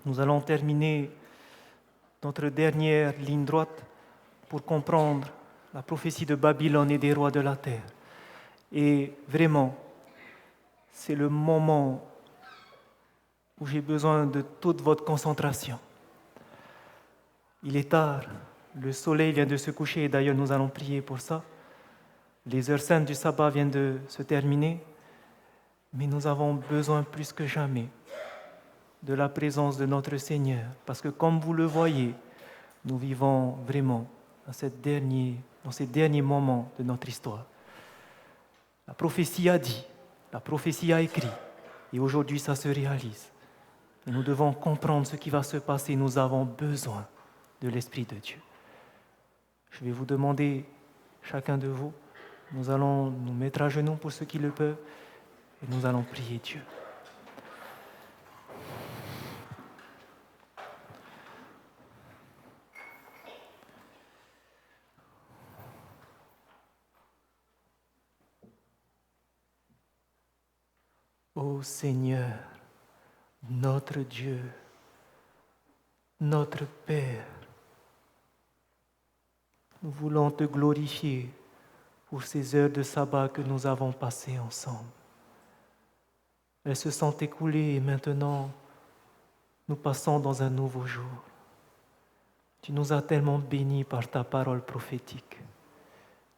Nous allons terminer notre dernière ligne droite pour comprendre la prophétie de Babylone et des rois de la terre. Et vraiment, c'est le moment où j'ai besoin de toute votre concentration. Il est tard, le soleil vient de se coucher et d'ailleurs nous allons prier pour ça. Les heures saintes du sabbat viennent de se terminer, mais nous avons besoin plus que jamais de la présence de notre Seigneur, parce que comme vous le voyez, nous vivons vraiment dans ces derniers moments de notre histoire. La prophétie a dit, la prophétie a écrit, et aujourd'hui ça se réalise. Et nous devons comprendre ce qui va se passer, nous avons besoin de l'Esprit de Dieu. Je vais vous demander, chacun de vous, nous allons nous mettre à genoux pour ceux qui le peuvent, et nous allons prier Dieu. Ô Seigneur, notre Dieu, notre Père, nous voulons te glorifier pour ces heures de sabbat que nous avons passées ensemble. Elles se sont écoulées et maintenant, nous passons dans un nouveau jour. Tu nous as tellement bénis par ta parole prophétique.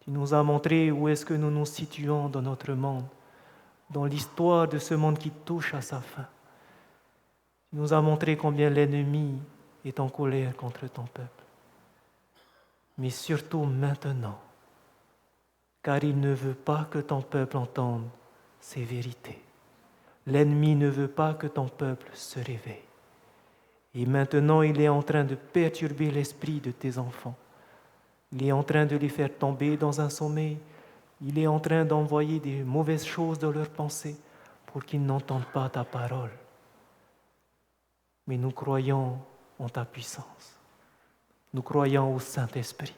Tu nous as montré où est-ce que nous nous situons dans notre monde, dans l'histoire de ce monde qui touche à sa fin. Tu nous as montré combien l'ennemi est en colère contre ton peuple. Mais surtout maintenant, car il ne veut pas que ton peuple entende ces vérités. L'ennemi ne veut pas que ton peuple se réveille. Et maintenant, il est en train de perturber l'esprit de tes enfants. Il est en train de les faire tomber dans un sommeil. Il est en train d'envoyer des mauvaises choses dans leurs pensées pour qu'ils n'entendent pas ta parole. Mais nous croyons en ta puissance. Nous croyons au Saint-Esprit,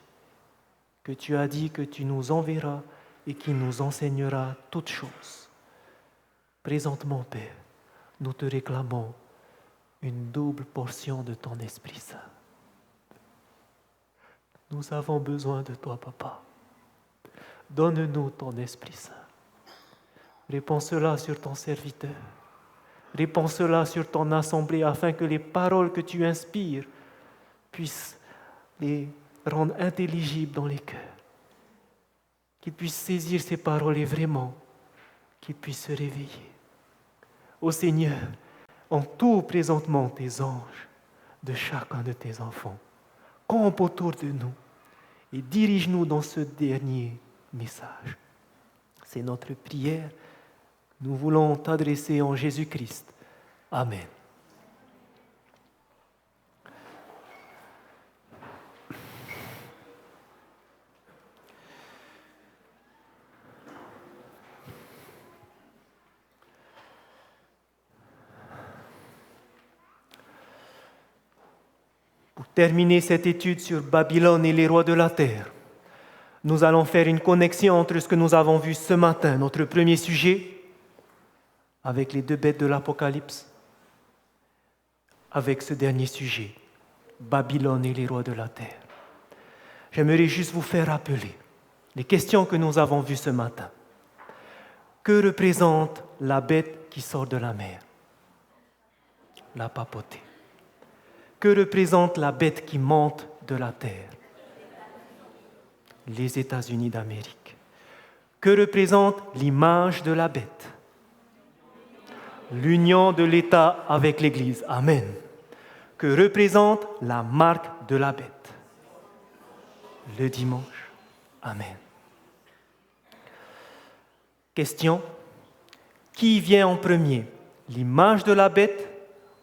que tu as dit que tu nous enverras et qui nous enseignera toutes choses. Présentement, Père, nous te réclamons une double portion de ton Esprit Saint. Nous avons besoin de toi, Papa. Donne-nous ton Esprit Saint. Répands cela sur ton serviteur. Répands cela sur ton assemblée afin que les paroles que tu inspires puissent les rendre intelligibles dans les cœurs. Qu'ils puissent saisir ces paroles et vraiment qu'ils puissent se réveiller. Ô Seigneur, entoure présentement tes anges de chacun de tes enfants. Campe autour de nous et dirige-nous dans ce dernier message. C'est notre prière. Nous voulons t'adresser en Jésus-Christ. Amen. Pour terminer cette étude sur Babylone et les rois de la terre, nous allons faire une connexion entre ce que nous avons vu ce matin, notre premier sujet, avec les deux bêtes de l'Apocalypse, avec ce dernier sujet, Babylone et les rois de la terre. J'aimerais juste vous faire rappeler les questions que nous avons vues ce matin. Que représente la bête qui sort de la mer? La papauté. Que représente la bête qui monte de la terre? Les États-Unis d'Amérique. Que représente l'image de la bête? L'union de l'État avec l'Église. Amen. Que représente la marque de la bête? Le dimanche. Amen. Question. Qui vient en premier? L'image de la bête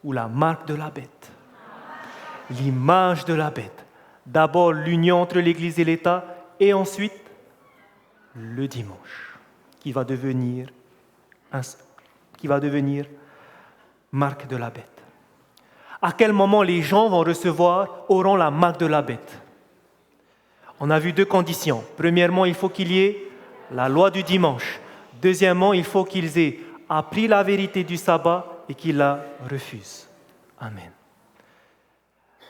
ou la marque de la bête? L'image de la bête. D'abord l'union entre l'Église et l'État et ensuite le dimanche qui va devenir marque de la bête. À quel moment les gens auront la marque de la bête? On a vu deux conditions. Premièrement, il faut qu'il y ait la loi du dimanche. Deuxièmement, il faut qu'ils aient appris la vérité du sabbat et qui la refuse. Amen.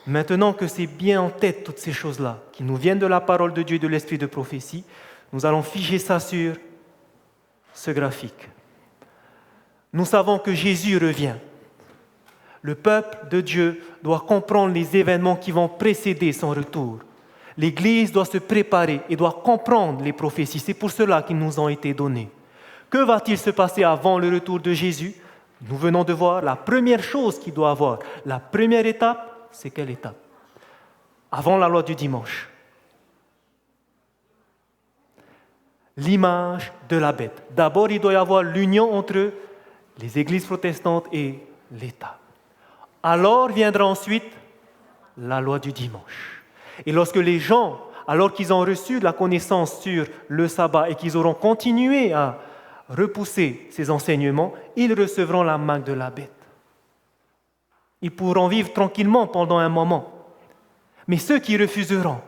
Maintenant que c'est bien en tête toutes ces choses-là, qui nous viennent de la parole de Dieu et de l'esprit de prophétie, nous allons figer ça sur ce graphique. Nous savons que Jésus revient. Le peuple de Dieu doit comprendre les événements qui vont précéder son retour. L'Église doit se préparer et doit comprendre les prophéties. C'est pour cela qu'ils nous ont été donnés. Que va-t-il se passer avant le retour de Jésus? Nous venons de voir la première chose qu'il doit avoir. La première étape, c'est quelle étape? Avant la loi du dimanche. L'image de la bête. D'abord, il doit y avoir l'union entre les églises protestantes et l'État. Alors viendra ensuite la loi du dimanche. Et lorsque les gens, alors qu'ils ont reçu la connaissance sur le sabbat et qu'ils auront continué à repousser ces enseignements, ils recevront la marque de la bête. Ils pourront vivre tranquillement pendant un moment. Mais ceux qui refuseront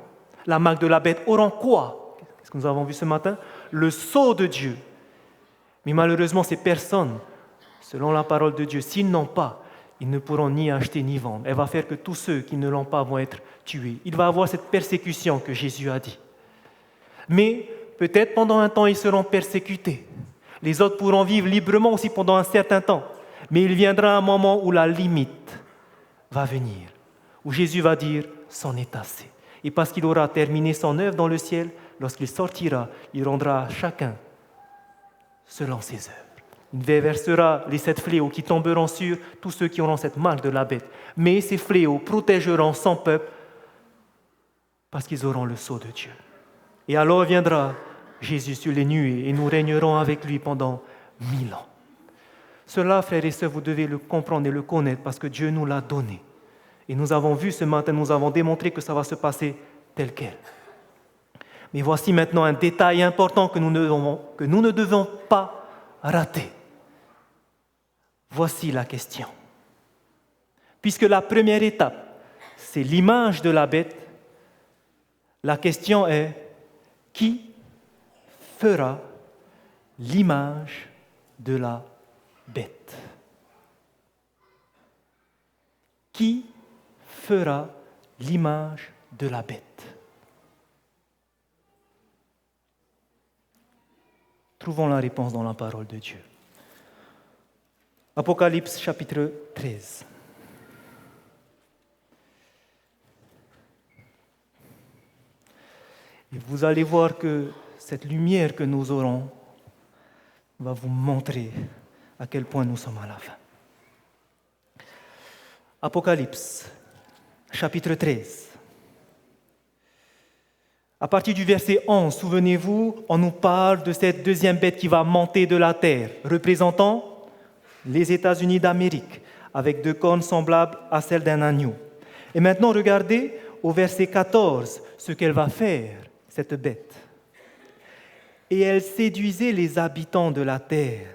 la marque de la bête auront quoi? Qu'est-ce que nous avons vu ce matin? Le sceau de Dieu. Mais malheureusement, ces personnes, selon la parole de Dieu, s'ils n'ont pas, ils ne pourront ni acheter ni vendre. Elle va faire que tous ceux qui ne l'ont pas vont être tués. Il va y avoir cette persécution que Jésus a dit. Mais peut-être pendant un temps, ils seront persécutés. Les autres pourront vivre librement aussi pendant un certain temps. Mais il viendra un moment où la limite va venir, où Jésus va dire « c'en est assez ». Et parce qu'il aura terminé son œuvre dans le ciel, lorsqu'il sortira, il rendra à chacun selon ses œuvres. Il déversera les 7 fléaux qui tomberont sur tous ceux qui auront cette marque de la bête. Mais ces fléaux protégeront son peuple parce qu'ils auront le sceau de Dieu. Et alors viendra Jésus sur les nuées et nous régnerons avec lui pendant 1000 ans. Cela, frères et sœurs, vous devez le comprendre et le connaître parce que Dieu nous l'a donné. Et nous avons vu ce matin, nous avons démontré que ça va se passer tel quel. Mais voici maintenant un détail important que nous ne devons pas rater. Voici la question. Puisque la première étape, c'est l'image de la bête, la question est, qui fera l'image de la bête? Qui fera l'image de la bête? Trouvons la réponse dans la parole de Dieu. Apocalypse chapitre 13. Et vous allez voir que cette lumière que nous aurons va vous montrer à quel point nous sommes à la fin. Apocalypse chapitre 13. À partir du verset 11, souvenez-vous, on nous parle de cette deuxième bête qui va monter de la terre, représentant les États-Unis d'Amérique, avec 2 cornes semblables à celles d'un agneau. Et maintenant, regardez au verset 14 ce qu'elle va faire, cette bête. Et elle séduisait les habitants de la terre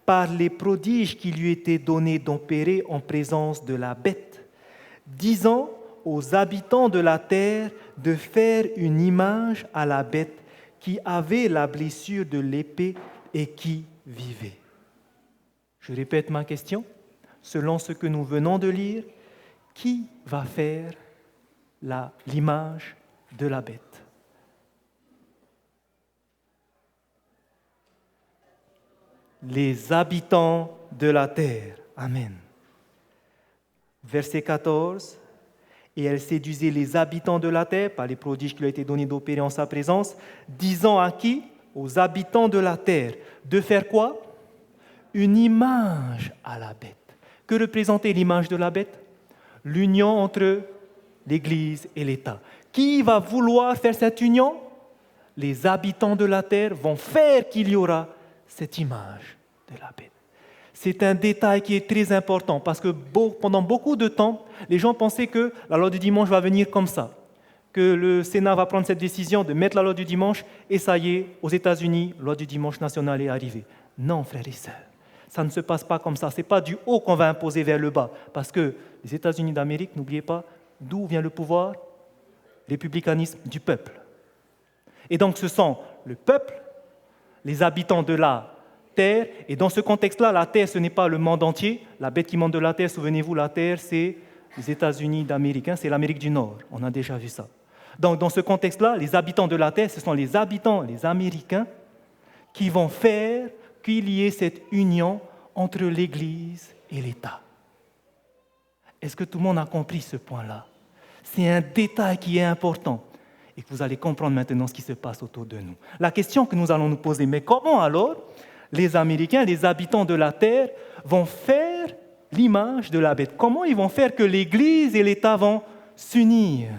par les prodiges qui lui étaient donnés d'opérer en présence de la bête, disant aux habitants de la terre de faire une image à la bête qui avait la blessure de l'épée et qui vivait. Je répète ma question. Selon ce que nous venons de lire, qui va faire l'image de la bête? Les habitants de la terre. Amen. Verset 14. Et elle séduisait les habitants de la terre par les prodiges qui lui ont été donnés d'opérer en sa présence, disant à qui? Aux habitants de la terre. De faire quoi? Une image à la bête. Que représentait l'image de la bête? L'union entre l'Église et l'État. Qui va vouloir faire cette union? Les habitants de la terre vont faire qu'il y aura cette image de la bête. C'est un détail qui est très important parce que pendant beaucoup de temps, les gens pensaient que la loi du dimanche va venir comme ça, que le Sénat va prendre cette décision de mettre la loi du dimanche et ça y est, aux États-Unis, la loi du dimanche national est arrivée. Non, frères et sœurs, ça ne se passe pas comme ça. Ce n'est pas du haut qu'on va imposer vers le bas parce que les États-Unis d'Amérique, n'oubliez pas, d'où vient le pouvoir? Républicanisme du peuple. Et donc ce sont le peuple, les habitants de la Terre. Et dans ce contexte-là, la Terre, ce n'est pas le monde entier. La bête qui monte de la Terre, souvenez-vous, la Terre, c'est les États-Unis d'Amérique, c'est l'Amérique du Nord. On a déjà vu ça. Donc, dans ce contexte-là, les habitants de la Terre, ce sont les habitants, les Américains, qui vont faire qu'il y ait cette union entre l'Église et l'État. Est-ce que tout le monde a compris ce point-là? C'est un détail qui est important et que vous allez comprendre maintenant ce qui se passe autour de nous. La question que nous allons nous poser, mais comment alors les Américains, les habitants de la Terre, vont faire l'image de la bête? Comment ils vont faire que l'Église et l'État vont s'unir?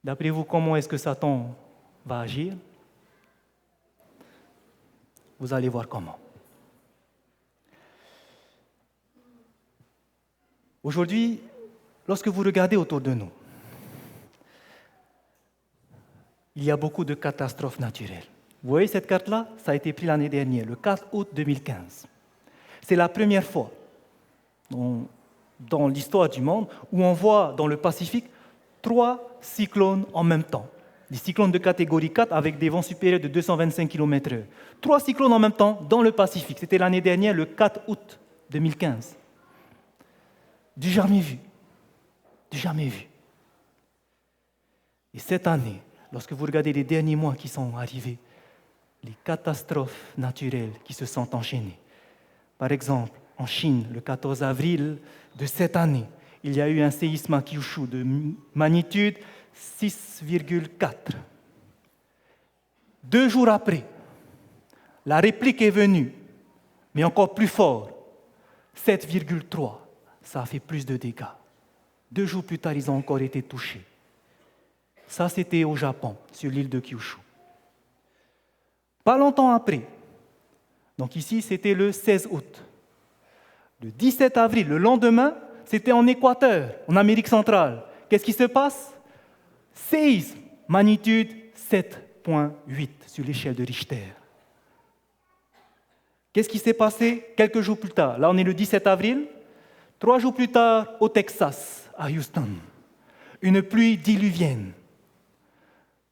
D'après vous, comment est-ce que Satan va agir? Vous allez voir comment. Aujourd'hui, lorsque vous regardez autour de nous, il y a beaucoup de catastrophes naturelles. Vous voyez cette carte-là? Ça a été pris l'année dernière, le 4 août 2015. C'est la première fois dans l'histoire du monde où on voit dans le Pacifique 3 cyclones en même temps. Des cyclones de catégorie 4 avec des vents supérieurs de 225 km/h. 3 cyclones en même temps dans le Pacifique. C'était l'année dernière, le 4 août 2015. Du jamais vu. Du jamais vu. Et cette année, lorsque vous regardez les derniers mois qui sont arrivés, les catastrophes naturelles qui se sont enchaînées. Par exemple, en Chine, le 14 avril de cette année, il y a eu un séisme à Kyushu de magnitude 6,4. 2 jours après, la réplique est venue, mais encore plus fort, 7,3. Ça a fait plus de dégâts. 2 jours plus tard, ils ont encore été touchés. Ça, c'était au Japon, sur l'île de Kyushu. Pas longtemps après, donc ici, c'était le 16 août. Le 17 avril, le lendemain, c'était en Équateur, en Amérique centrale. Qu'est-ce qui se passe? Séisme, magnitude 7,8 sur l'échelle de Richter. Qu'est-ce qui s'est passé quelques jours plus tard? Là, on est le 17 avril. 3 jours plus tard, au Texas, à Houston, une pluie diluvienne,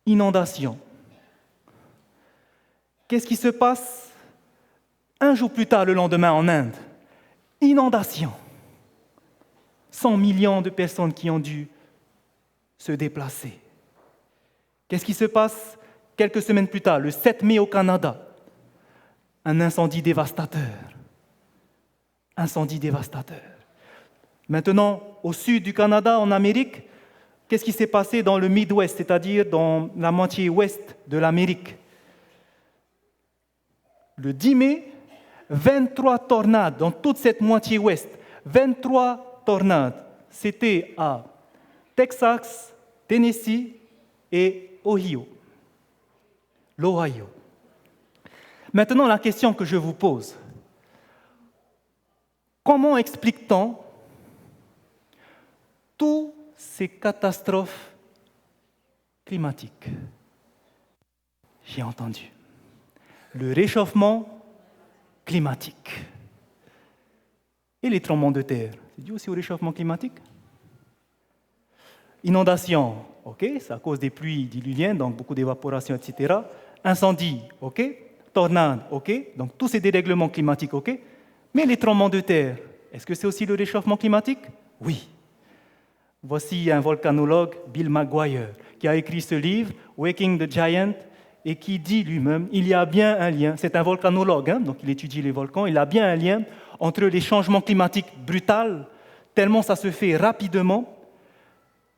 inondation. Qu'est-ce qui se passe 1 jour plus tard, le lendemain, en Inde? Inondation. 100 millions de personnes qui ont dû se déplacer. Qu'est-ce qui se passe quelques semaines plus tard, le 7 mai au Canada? Un incendie dévastateur. Incendie dévastateur. Maintenant, au sud du Canada, en Amérique, qu'est-ce qui s'est passé dans le Midwest, c'est-à-dire dans la moitié ouest de l'Amérique? Le 10 mai, 23 tornades dans toute cette moitié ouest. 23 tornades. C'était à Texas, Tennessee et Ohio. L'Ohio. Maintenant, la question que je vous pose. Comment explique-t-on toutes ces catastrophes climatiques? J'ai entendu. Le réchauffement climatique. Et les tremblements de terre, c'est dû aussi au réchauffement climatique? Inondation, ok, c'est à cause des pluies diluviennes, donc beaucoup d'évaporation, etc. Incendie, ok. Tornade, ok. Donc tous ces dérèglements climatiques, ok. Mais les tremblements de terre, est-ce que c'est aussi le réchauffement climatique? Oui. Voici un volcanologue, Bill McGuire, qui a écrit ce livre, Waking the Giant, et qui dit lui-même, il y a bien un lien, c'est un volcanologue, donc il étudie les volcans, il a bien un lien entre les changements climatiques brutals, tellement ça se fait rapidement,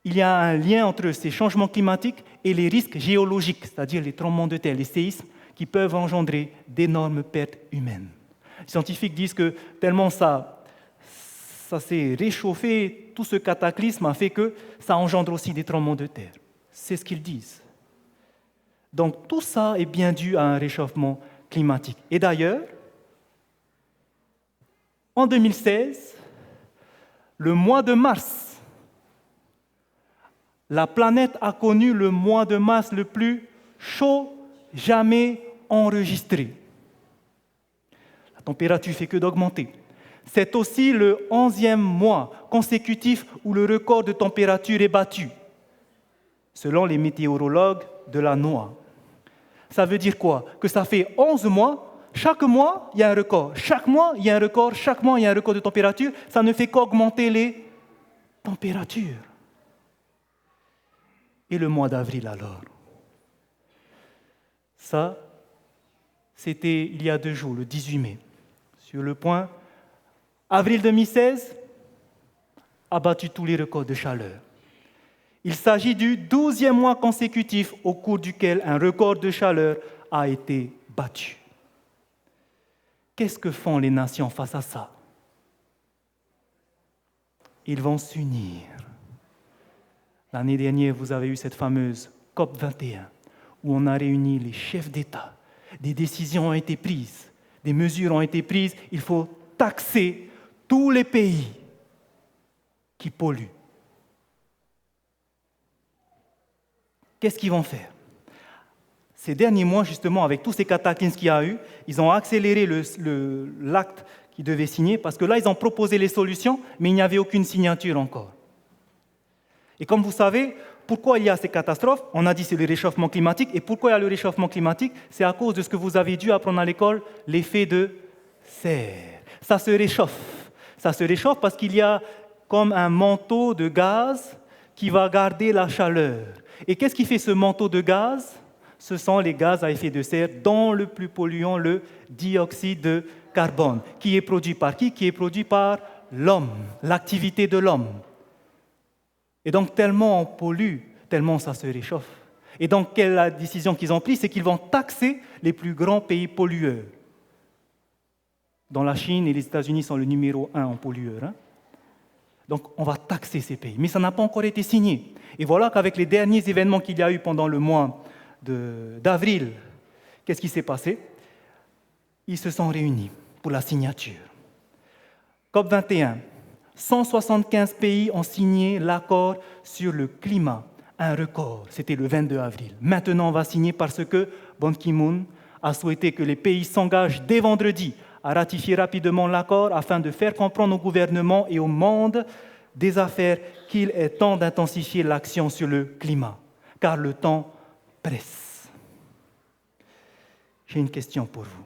il y a un lien entre ces changements climatiques et les risques géologiques, c'est-à-dire les tremblements de terre, les séismes, qui peuvent engendrer d'énormes pertes humaines. Les scientifiques disent que tellement ça s'est réchauffé, tout ce cataclysme a fait que ça engendre aussi des tremblements de terre. C'est ce qu'ils disent. Donc tout ça est bien dû à un réchauffement climatique. Et d'ailleurs, en 2016, le mois de mars, la planète a connu le mois de mars le plus chaud jamais enregistré. La température ne fait que d'augmenter. C'est aussi le 11e mois consécutif où le record de température est battu, selon les météorologues de la NOAA. Ça veut dire quoi? Que ça fait 11 mois, chaque mois, il y a un record. Chaque mois, il y a un record. Chaque mois, il y a un record de température. Ça ne fait qu'augmenter les températures. Et le mois d'avril alors? Ça, c'était il y a 2 jours, le 18 mai. Sur le point, avril 2016 a battu tous les records de chaleur. Il s'agit du 12e mois consécutif au cours duquel un record de chaleur a été battu. Qu'est-ce que font les nations face à ça? Ils vont s'unir. L'année dernière, vous avez eu cette fameuse COP 21, où on a réuni les chefs d'État. Des décisions ont été prises, des mesures ont été prises. Il faut taxer tous les pays qui polluent. Qu'est-ce qu'ils vont faire? Ces derniers mois, justement, avec tous ces cataclysmes qu'il y a eu, ils ont accéléré l'acte qu'ils devaient signer, parce que là, ils ont proposé les solutions, mais il n'y avait aucune signature encore. Et comme vous savez, pourquoi il y a ces catastrophes? On a dit que c'est le réchauffement climatique. Et pourquoi il y a le réchauffement climatique? C'est à cause de ce que vous avez dû apprendre à l'école, l'effet de serre. Ça se réchauffe. Ça se réchauffe parce qu'il y a comme un manteau de gaz qui va garder la chaleur. Et qu'est-ce qui fait ce manteau de gaz? Ce sont les gaz à effet de serre, dont le plus polluant, le dioxyde de carbone. Qui est produit par qui? Qui est produit par l'homme, l'activité de l'homme. Et donc, tellement on pollue, tellement ça se réchauffe. Et donc, quelle est la décision qu'ils ont prise? C'est qu'ils vont taxer les plus grands pays pollueurs. Dans la Chine et les États-Unis sont le numéro 1 en pollueurs. Donc, on va taxer ces pays. Mais ça n'a pas encore été signé. Et voilà qu'avec les derniers événements qu'il y a eu pendant le mois d'avril, qu'est-ce qui s'est passé? Ils se sont réunis pour la signature. COP 21. 175 pays ont signé l'accord sur le climat, un record, c'était le 22 avril. Maintenant, on va signer parce que Ban Ki-moon a souhaité que les pays s'engagent dès vendredi à ratifier rapidement l'accord afin de faire comprendre au gouvernement et au monde des affaires qu'il est temps d'intensifier l'action sur le climat, car le temps presse. J'ai une question pour vous.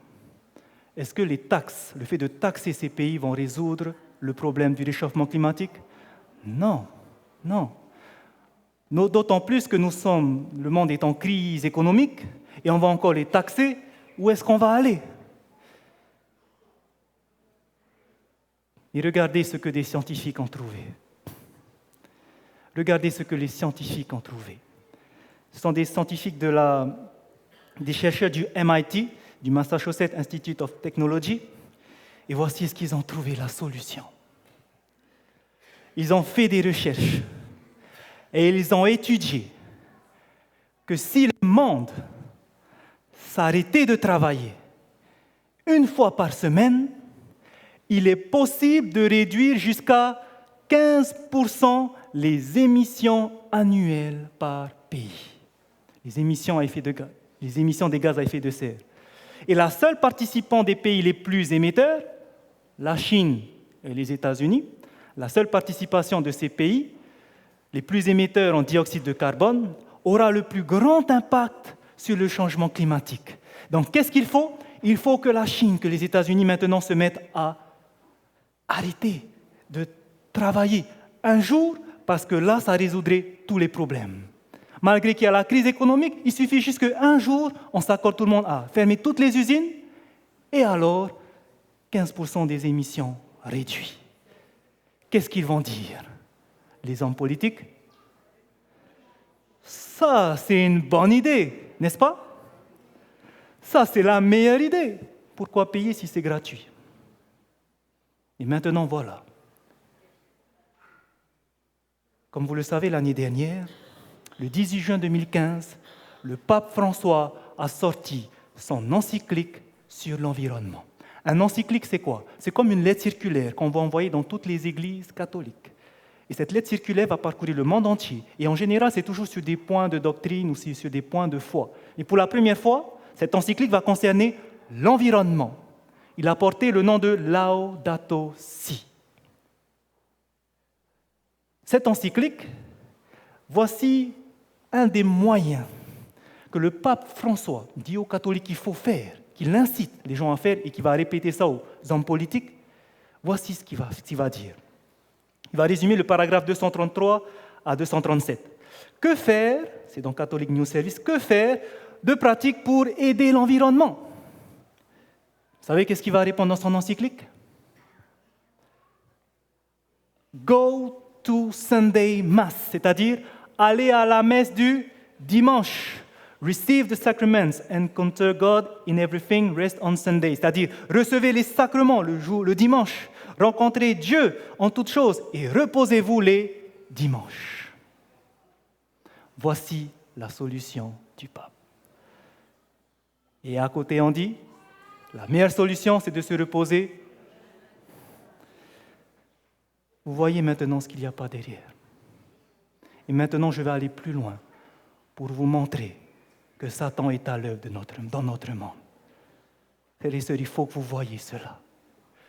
Est-ce que les taxes, le fait de taxer ces pays vont résoudre le problème du réchauffement climatique? Non, non. D'autant plus que le monde est en crise économique et on va encore les taxer. Où est-ce qu'on va aller? Et regardez ce que des scientifiques ont trouvé. Regardez ce que les scientifiques ont trouvé. Ce sont des scientifiques des chercheurs du MIT, du Massachusetts Institute of Technology. Et voici ce qu'ils ont trouvé, la solution. Ils ont fait des recherches et ils ont étudié que si le monde s'arrêtait de travailler une fois par semaine, il est possible de réduire jusqu'à 15% les émissions annuelles par pays. Les émissions des gaz à effet de serre. Et la seule participante des pays les plus émetteurs, la Chine et les États-Unis, la seule participation de ces pays, les plus émetteurs en dioxyde de carbone, aura le plus grand impact sur le changement climatique. Donc, qu'est-ce qu'il faut? Il faut que la Chine, que les États-Unis maintenant se mettent à arrêter de travailler un jour, parce que là, ça résoudrait tous les problèmes. Malgré qu'il y a la crise économique, il suffit juste qu'un jour, on s'accorde tout le monde à fermer toutes les usines, et alors, 15% des émissions réduites. Qu'est-ce qu'ils vont dire, les hommes politiques? Ça, c'est une bonne idée, n'est-ce pas? Ça, c'est la meilleure idée. Pourquoi payer si c'est gratuit? Et maintenant, voilà. Comme vous le savez, l'année dernière, le 18 juin 2015, le pape François a sorti son encyclique sur l'environnement. Un encyclique, c'est quoi? C'est comme une lettre circulaire qu'on va envoyer dans toutes les églises catholiques. Et cette lettre circulaire va parcourir le monde entier. Et en général, c'est toujours sur des points de doctrine ou sur des points de foi. Et pour la première fois, cette encyclique va concerner l'environnement. Il a porté le nom de Laudato Si. Cette encyclique, voici un des moyens que le pape François dit aux catholiques qu'il faut faire, qu'il incite les gens à faire et qu'il va répéter ça aux hommes politiques, voici ce qu'il va dire. Il va résumer le paragraphe 233 à 237. Que faire, c'est dans Catholic News Service, que faire de pratique pour aider l'environnement? Vous savez qu'est-ce qu'il va répondre dans son encyclique? Go to Sunday Mass, c'est-à-dire aller à la messe du dimanche. Receive the sacraments, encounter God in everything, rest on Sunday. C'est-à-dire recevez les sacrements le dimanche, rencontrez Dieu en toutes choses et reposez-vous les dimanches. Voici la solution du pape. Et à côté, on dit, la meilleure solution, c'est de se reposer. Vous voyez maintenant ce qu'il n'y a pas derrière. Et maintenant, je vais aller plus loin pour vous montrer que Satan est à l'œuvre dans notre monde. Frères et sœurs, il faut que vous voyiez cela.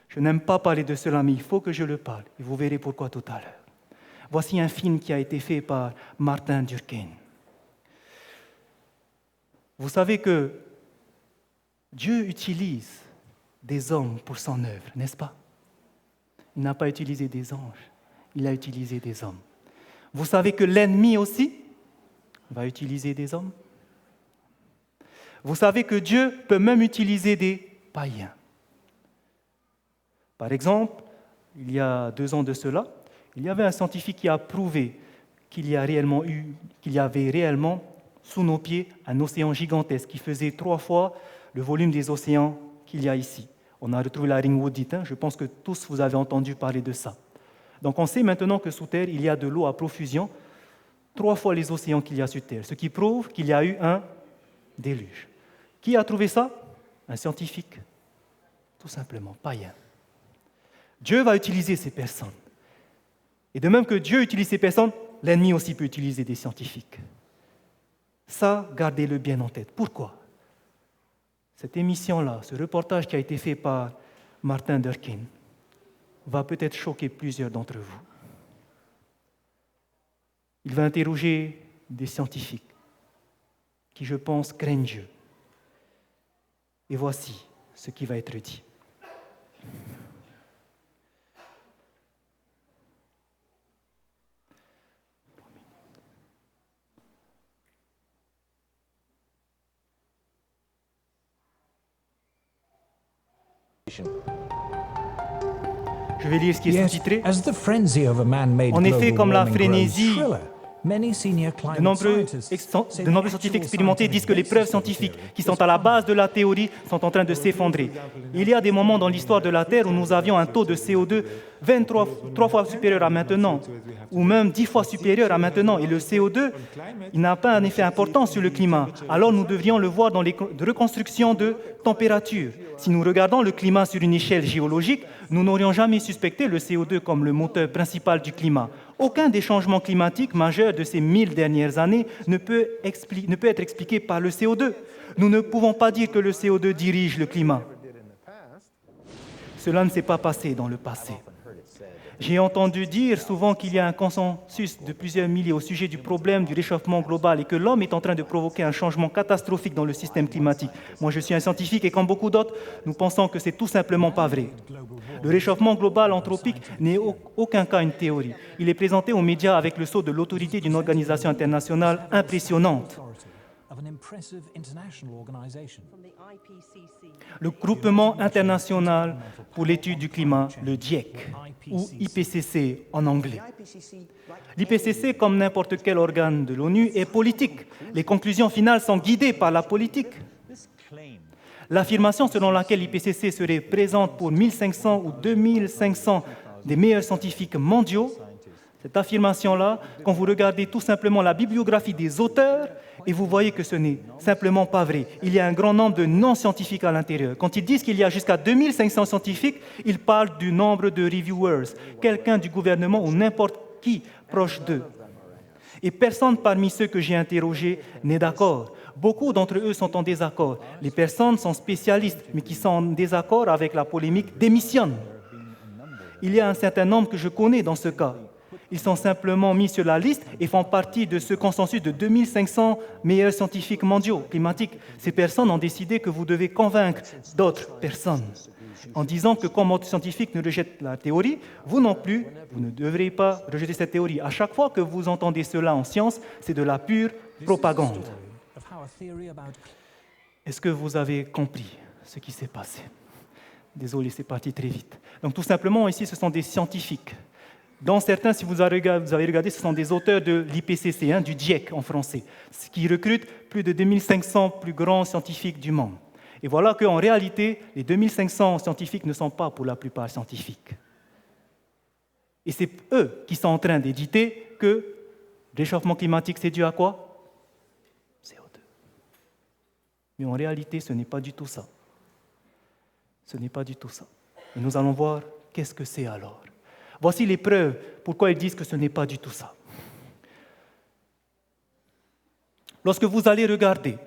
Je n'aime pas parler de cela, mais il faut que je le parle. Et vous verrez pourquoi tout à l'heure. Voici un film qui a été fait par Martin Durkheim. Vous savez que Dieu utilise des hommes pour son œuvre, n'est-ce pas? Il n'a pas utilisé des anges, il a utilisé des hommes. Vous savez que l'ennemi aussi va utiliser des hommes? Vous savez que Dieu peut même utiliser des païens. Par exemple, il y a 2 ans de cela, il y avait un scientifique qui a prouvé qu'il y avait réellement sous nos pieds un océan gigantesque qui faisait 3 fois le volume des océans qu'il y a ici. On a retrouvé la ringwoodite, je pense que tous vous avez entendu parler de ça. Donc on sait maintenant que sous terre, il y a de l'eau à profusion, 3 fois les océans qu'il y a sur terre, ce qui prouve qu'il y a eu un déluge. Qui a trouvé ça? Un scientifique, tout simplement, païen. Dieu va utiliser ces personnes. Et de même que Dieu utilise ces personnes, l'ennemi aussi peut utiliser des scientifiques. Ça, gardez-le bien en tête. Pourquoi? Cette émission-là, ce reportage qui a été fait par Martin Durkheim, va peut-être choquer plusieurs d'entre vous. Il va interroger des scientifiques qui, je pense, craignent Dieu. Et voici ce qui va être dit. Je vais lire ce qui est sous-titré. En effet, comme la frénésie, de nombreux scientifiques expérimentés disent que les preuves scientifiques qui sont à la base de la théorie sont en train de s'effondrer. Il y a des moments dans l'histoire de la Terre où nous avions un taux de CO2 3 fois supérieur à maintenant, ou même 10 fois supérieur à maintenant. Et le CO2, il n'a pas un effet important sur le climat. Alors nous devrions le voir dans les reconstructions de température. Si nous regardons le climat sur une échelle géologique, nous n'aurions jamais suspecté le CO2 comme le moteur principal du climat. Aucun des changements climatiques majeurs de ces 1000 dernières années ne peut être expliqué par le CO2. Nous ne pouvons pas dire que le CO2 dirige le climat. Cela ne s'est pas passé dans le passé. J'ai entendu dire souvent qu'il y a un consensus de plusieurs milliers au sujet du problème du réchauffement global et que l'homme est en train de provoquer un changement catastrophique dans le système climatique. Moi, je suis un scientifique et comme beaucoup d'autres, nous pensons que c'est tout simplement pas vrai. Le réchauffement global anthropique n'est aucun cas une théorie. Il est présenté aux médias avec le sceau de l'autorité d'une organisation internationale impressionnante. Le groupement international pour l'étude du climat, le GIEC, ou IPCC en anglais. L'IPCC, comme n'importe quel organe de l'ONU, est politique. Les conclusions finales sont guidées par la politique. L'affirmation selon laquelle l'IPCC serait présente pour 1500 ou 2500 des meilleurs scientifiques mondiaux, cette affirmation-là, quand vous regardez tout simplement la bibliographie des auteurs, et vous voyez que ce n'est simplement pas vrai. Il y a un grand nombre de non-scientifiques à l'intérieur. Quand ils disent qu'il y a jusqu'à 2500 scientifiques, ils parlent du nombre de reviewers, quelqu'un du gouvernement ou n'importe qui proche d'eux. Et personne parmi ceux que j'ai interrogés n'est d'accord. Beaucoup d'entre eux sont en désaccord. Les personnes sont spécialistes, mais qui sont en désaccord avec la polémique démissionnent. Il y a un certain nombre que je connais dans ce cas. Ils sont simplement mis sur la liste et font partie de ce consensus de 2500 meilleurs scientifiques mondiaux climatiques. Ces personnes ont décidé que vous devez convaincre d'autres personnes en disant que comme autres scientifiques ne rejettent la théorie, vous non plus, vous ne devrez pas rejeter cette théorie. À chaque fois que vous entendez cela en science, c'est de la pure propagande. Est-ce que vous avez compris ce qui s'est passé? Désolé, c'est parti très vite. Donc tout simplement, ici, ce sont des scientifiques. Dont certains, si vous avez regardé, ce sont des auteurs de l'IPCC, du GIEC en français, ce qui recrute plus de 2500 plus grands scientifiques du monde. Et voilà qu'en réalité, les 2500 scientifiques ne sont pas pour la plupart scientifiques. Et c'est eux qui sont en train d'éditer que le réchauffement climatique, c'est dû à quoi? CO2. Mais en réalité, ce n'est pas du tout ça. Ce n'est pas du tout ça. Et nous allons voir qu'est-ce que c'est alors. Voici les preuves pourquoi ils disent que ce n'est pas du tout ça. Lorsque vous allez regarder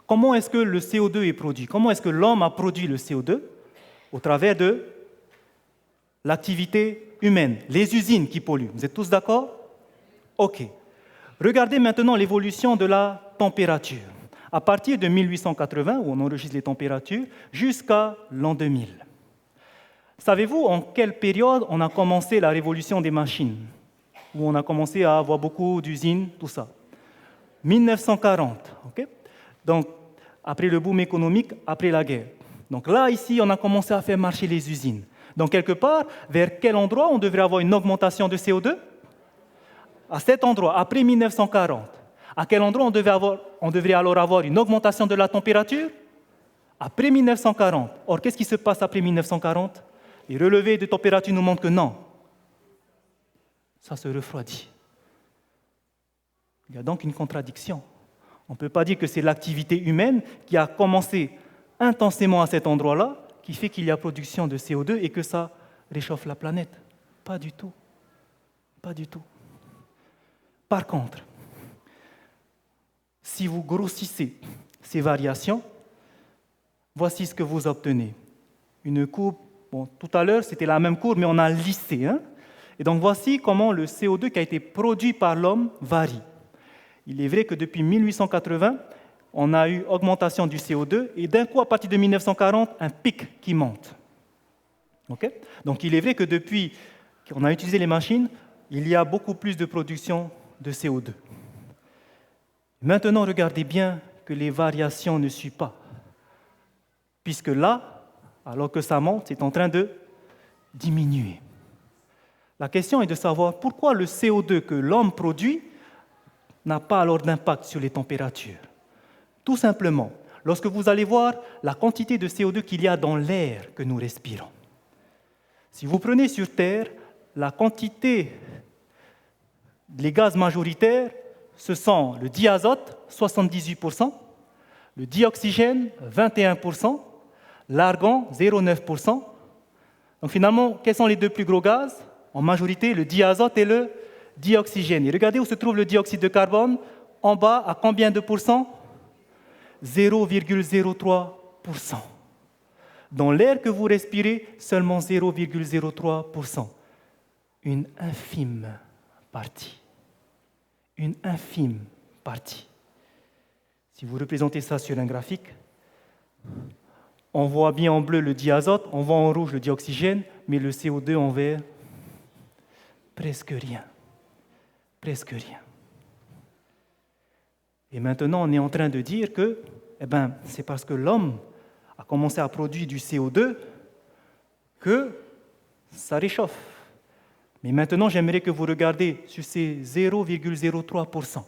comment est-ce que le CO2 est produit, comment est-ce que l'homme a produit le CO2 au travers de l'activité humaine, les usines qui polluent. Vous êtes tous d'accord? OK. Regardez maintenant l'évolution de la température. À partir de 1880, où on enregistre les températures, jusqu'à l'an 2000. Savez-vous en quelle période on a commencé la révolution des machines? Où on a commencé à avoir beaucoup d'usines, tout ça. 1940, ok? Donc, après le boom économique, après la guerre. Donc là, ici, on a commencé à faire marcher les usines. Donc, quelque part, vers quel endroit on devrait avoir une augmentation de CO2? À cet endroit, après 1940. À quel endroit on devrait alors avoir une augmentation de la température? Après 1940. Or, qu'est-ce qui se passe après 1940? Les relevés de température nous montrent que non. Ça se refroidit. Il y a donc une contradiction. On ne peut pas dire que c'est l'activité humaine qui a commencé intensément à cet endroit-là qui fait qu'il y a production de CO2 et que ça réchauffe la planète. Pas du tout. Pas du tout. Par contre, si vous grossissez ces variations, voici ce que vous obtenez. Une courbe, tout à l'heure c'était la même courbe, mais on a lissé. Et donc voici comment le CO2 qui a été produit par l'homme varie. Il est vrai que depuis 1880, on a eu augmentation du CO2 et d'un coup, à partir de 1940, un pic qui monte. Okay? Donc il est vrai que depuis qu'on a utilisé les machines, il y a beaucoup plus de production de CO2. Maintenant, regardez bien que les variations ne suivent pas. Puisque là, alors que ça monte, c'est en train de diminuer. La question est de savoir pourquoi le CO2 que l'homme produit n'a pas alors d'impact sur les températures. Tout simplement, lorsque vous allez voir la quantité de CO2 qu'il y a dans l'air que nous respirons. Si vous prenez sur Terre, la quantité des gaz majoritaires, ce sont le diazote, 78%, le dioxygène, 21%, l'argon, 0,9%. Donc finalement, quels sont les deux plus gros gaz? En majorité, le diazote et le dioxygène. Et regardez où se trouve le dioxyde de carbone. En bas, à combien de pourcents? 0,03%. Dans l'air que vous respirez, seulement 0,03%. Une infime partie. Une infime partie. Si vous représentez ça sur un graphique, on voit bien en bleu le diazote, on voit en rouge le dioxygène, mais le CO2 en vert, presque rien. Presque rien. Et maintenant, on est en train de dire que c'est parce que l'homme a commencé à produire du CO2 que ça réchauffe. Mais maintenant, j'aimerais que vous regardiez sur ces 0,03%.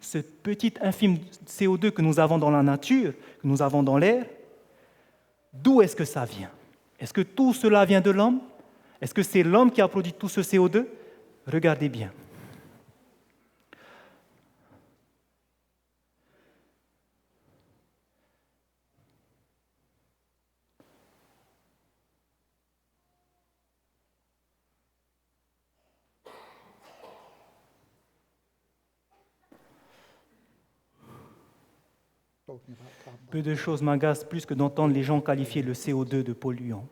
Ce petit infime CO2 que nous avons dans la nature, que nous avons dans l'air, d'où est-ce que ça vient? Est-ce que tout cela vient de l'homme? Est-ce que c'est l'homme qui a produit tout ce CO2? Regardez bien. Peu de choses m'agacent plus que d'entendre les gens qualifier le CO2 de polluant.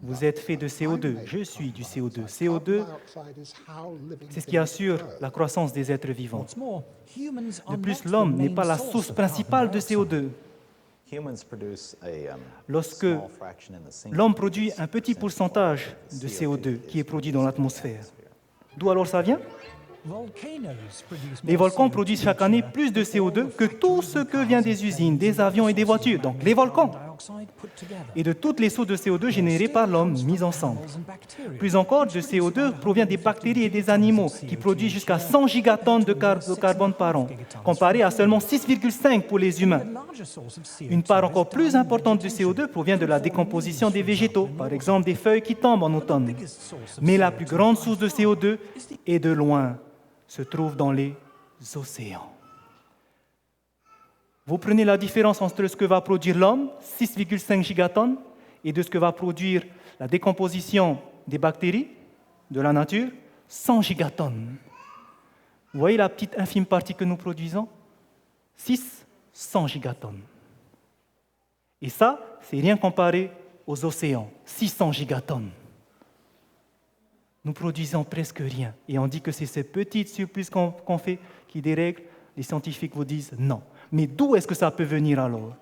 Vous êtes fait de CO2. Je suis du CO2. CO2, c'est ce qui assure la croissance des êtres vivants. De plus, l'homme n'est pas la source principale de CO2. Lorsque l'homme produit un petit pourcentage de CO2 qui est produit dans l'atmosphère, d'où alors ça vient ? Les volcans produisent chaque année plus de CO2 que tout ce que vient des usines, des avions et des voitures. Donc les volcans. Et de toutes les sources de CO2 générées par l'homme, mises ensemble. Plus encore, de CO2 provient des bactéries et des animaux qui produisent jusqu'à 100 gigatonnes de carbone par an, comparé à seulement 6,5 pour les humains. Une part encore plus importante de CO2 provient de la décomposition des végétaux, par exemple des feuilles qui tombent en automne. Mais la plus grande source de CO2 est de loin se trouve dans les océans. Vous prenez la différence entre ce que va produire l'homme, 6,5 gigatonnes, et de ce que va produire la décomposition des bactéries de la nature, 100 gigatonnes. Vous voyez la petite infime partie que nous produisons ? 100 gigatonnes. Et ça, c'est rien comparé aux océans, 600 gigatonnes. Nous produisons presque rien. Et on dit que c'est ces petites surplus qu'on fait qui dérèglent. Les scientifiques vous disent non. Mais d'où est-ce que ça peut venir alors ?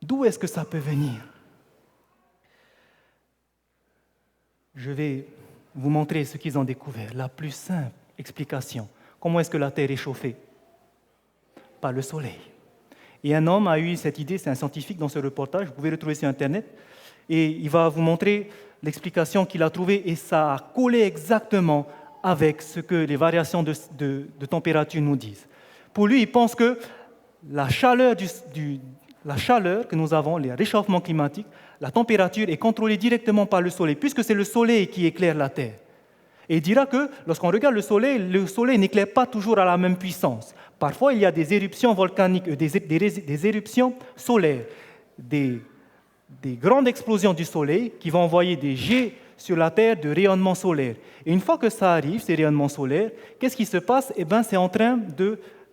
D'où est-ce que ça peut venir ? Je vais vous montrer ce qu'ils ont découvert. La plus simple explication. Comment est-ce que la Terre est chauffée ? Par le Soleil. Et un homme a eu cette idée, c'est un scientifique dans ce reportage, vous pouvez le trouver sur Internet, et il va vous montrer l'explication qu'il a trouvée, et ça a collé exactement avec ce que les variations de température nous disent. Pour lui, il pense que la chaleur que nous avons, les réchauffements climatiques, la température est contrôlée directement par le Soleil, puisque c'est le Soleil qui éclaire la Terre. Et il dira que lorsqu'on regarde le Soleil n'éclaire pas toujours à la même puissance. Parfois, il y a des éruptions volcaniques, des éruptions solaires, des grandes explosions du Soleil qui vont envoyer des jets sur la Terre de rayonnement solaire. Et une fois que ça arrive, ces rayonnements solaires, qu'est-ce qui se passe ? Eh bien, c'est en train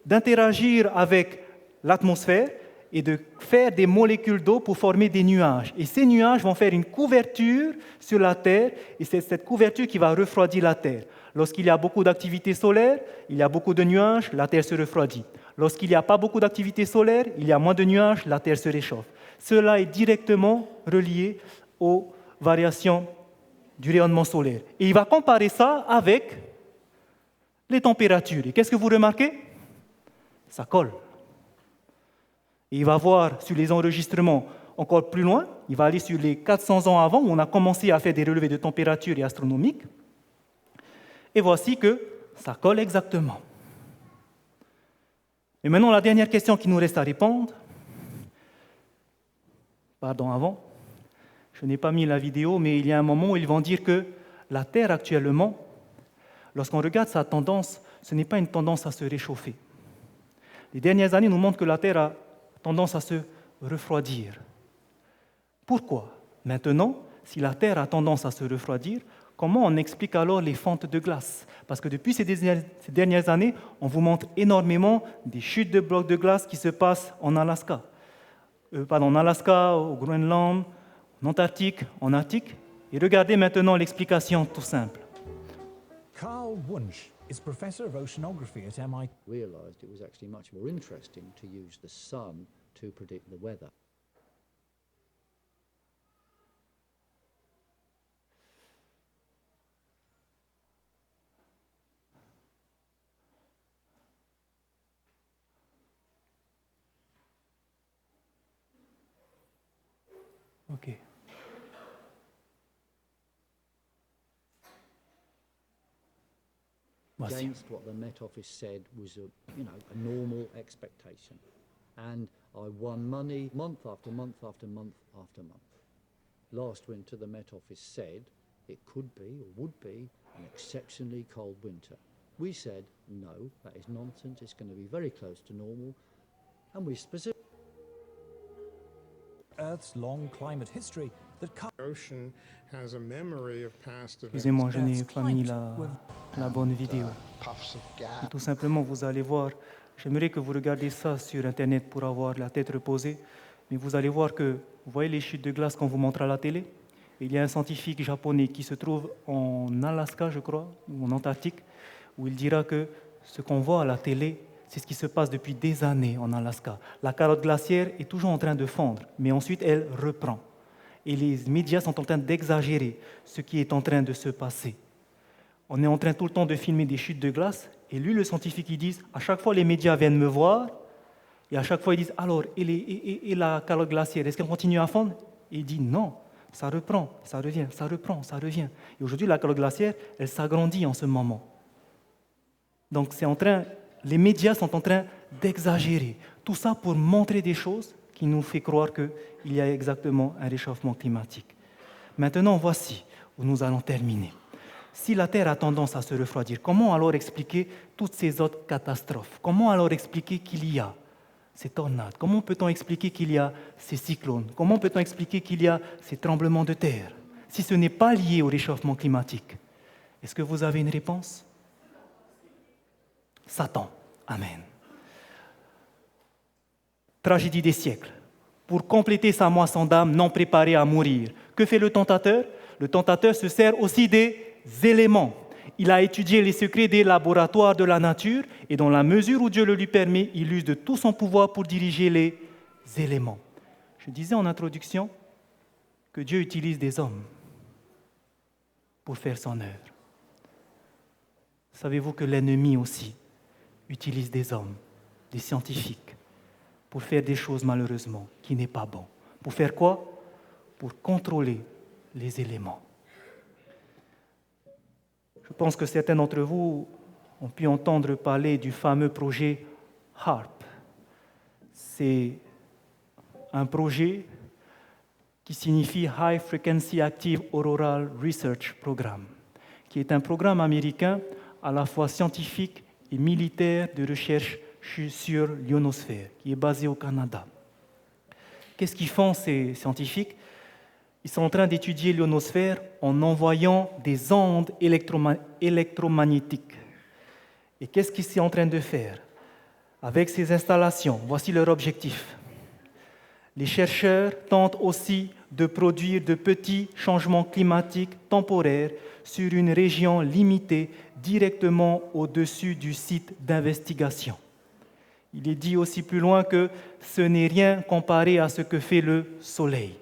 d'interagir avec l'atmosphère et de faire des molécules d'eau pour former des nuages. Et ces nuages vont faire une couverture sur la Terre, et c'est cette couverture qui va refroidir la Terre. Lorsqu'il y a beaucoup d'activité solaire, il y a beaucoup de nuages, la Terre se refroidit. Lorsqu'il n'y a pas beaucoup d'activité solaire, il y a moins de nuages, la Terre se réchauffe. Cela est directement relié aux variations du rayonnement solaire. Et il va comparer ça avec les températures. Et qu'est-ce que vous remarquez ? Ça colle. Et il va voir sur les enregistrements encore plus loin, il va aller sur les 400 ans avant, où on a commencé à faire des relevés de température et astronomiques. Et voici que ça colle exactement. Et maintenant, la dernière question qui nous reste à répondre. Pardon, avant. Je n'ai pas mis la vidéo, mais il y a un moment où ils vont dire que la Terre actuellement, lorsqu'on regarde sa tendance, ce n'est pas une tendance à se réchauffer. Les dernières années nous montrent que la Terre a tendance à se refroidir. Pourquoi ? Maintenant, si la Terre a tendance à se refroidir, comment on explique alors les fentes de glace ? Parce que depuis ces dernières années, on vous montre énormément des chutes de blocs de glace qui se passent en Alaska. En Alaska, au Groenland, en Antarctique, en Arctique. Et regardez maintenant l'explication tout simple. Carl Wunsch is professor of oceanography at MIT. Realized it was actually much more interesting to use the sun to predict the weather. OK. Voici. Against what the Met Office said was a normal expectation. And I won money month after month after month after month. Last winter, the Met Office said it could be or would be an exceptionally cold winter. We said, no, that is nonsense. It's going to be very close to normal. And we specifically... Earth's long climate history that Ocean has a memory of past events. Excusez-moi, je n'ai pas mis la bonne vidéo. Puffs of Et gas. tout simplement, vous allez voir, j'aimerais que vous regardiez ça sur Internet pour avoir la tête reposée. Mais vous allez voir que, vous voyez les chutes de glace qu'on vous montre à la télé? Il y a un scientifique japonais qui se trouve en Alaska, je crois, ou en Antarctique, où il dira que ce qu'on voit à la télé, c'est ce qui se passe depuis des années en Alaska. La calotte glaciaire est toujours en train de fondre, mais ensuite elle reprend. Et les médias sont en train d'exagérer ce qui est en train de se passer. On est en train tout le temps de filmer des chutes de glace, et lui, le scientifique, il dit, à chaque fois les médias viennent me voir, et à chaque fois ils disent, alors, et la calotte glaciaire, est-ce qu'elle continue à fondre? Et il dit, non, ça reprend, ça revient, ça reprend, ça revient. Et aujourd'hui, la calotte glaciaire, elle s'agrandit en ce moment. Donc les médias sont en train d'exagérer. Tout ça pour montrer des choses qui nous fait croire qu'il y a exactement un réchauffement climatique. Maintenant, voici où nous allons terminer. Si la Terre a tendance à se refroidir, comment alors expliquer toutes ces autres catastrophes? Comment alors expliquer qu'il y a ces tornades? Comment peut-on expliquer qu'il y a ces cyclones? Comment peut-on expliquer qu'il y a ces tremblements de terre? Si ce n'est pas lié au réchauffement climatique, est-ce que vous avez une réponse? Satan. Amen. Tragédie des siècles. Pour compléter sa moisson d'âme non préparée à mourir, que fait le tentateur? Le tentateur se sert aussi des éléments. Il a étudié les secrets des laboratoires de la nature et dans la mesure où Dieu le lui permet, il use de tout son pouvoir pour diriger les éléments. Je disais en introduction que Dieu utilise des hommes pour faire son œuvre. Savez-vous que l'ennemi aussi utilise des hommes, des scientifiques, pour faire des choses malheureusement qui n'est pas bon. Pour faire quoi? Pour contrôler les éléments. Je pense que certains d'entre vous ont pu entendre parler du fameux projet HAARP. C'est un projet qui signifie High Frequency Active Auroral Research Program, qui est un programme américain à la fois scientifique et militaire de recherche sur l'ionosphère, qui est basé au Canada. Qu'est-ce qu'ils font ces scientifiques? Ils sont en train d'étudier l'ionosphère en envoyant des ondes électromagnétiques. Et qu'est-ce qu'ils sont en train de faire? Avec ces installations, voici leur objectif. Les chercheurs tentent aussi de produire de petits changements climatiques temporaires sur une région limitée directement au-dessus du site d'investigation. Il est dit aussi plus loin que ce n'est rien comparé à ce que fait le Soleil.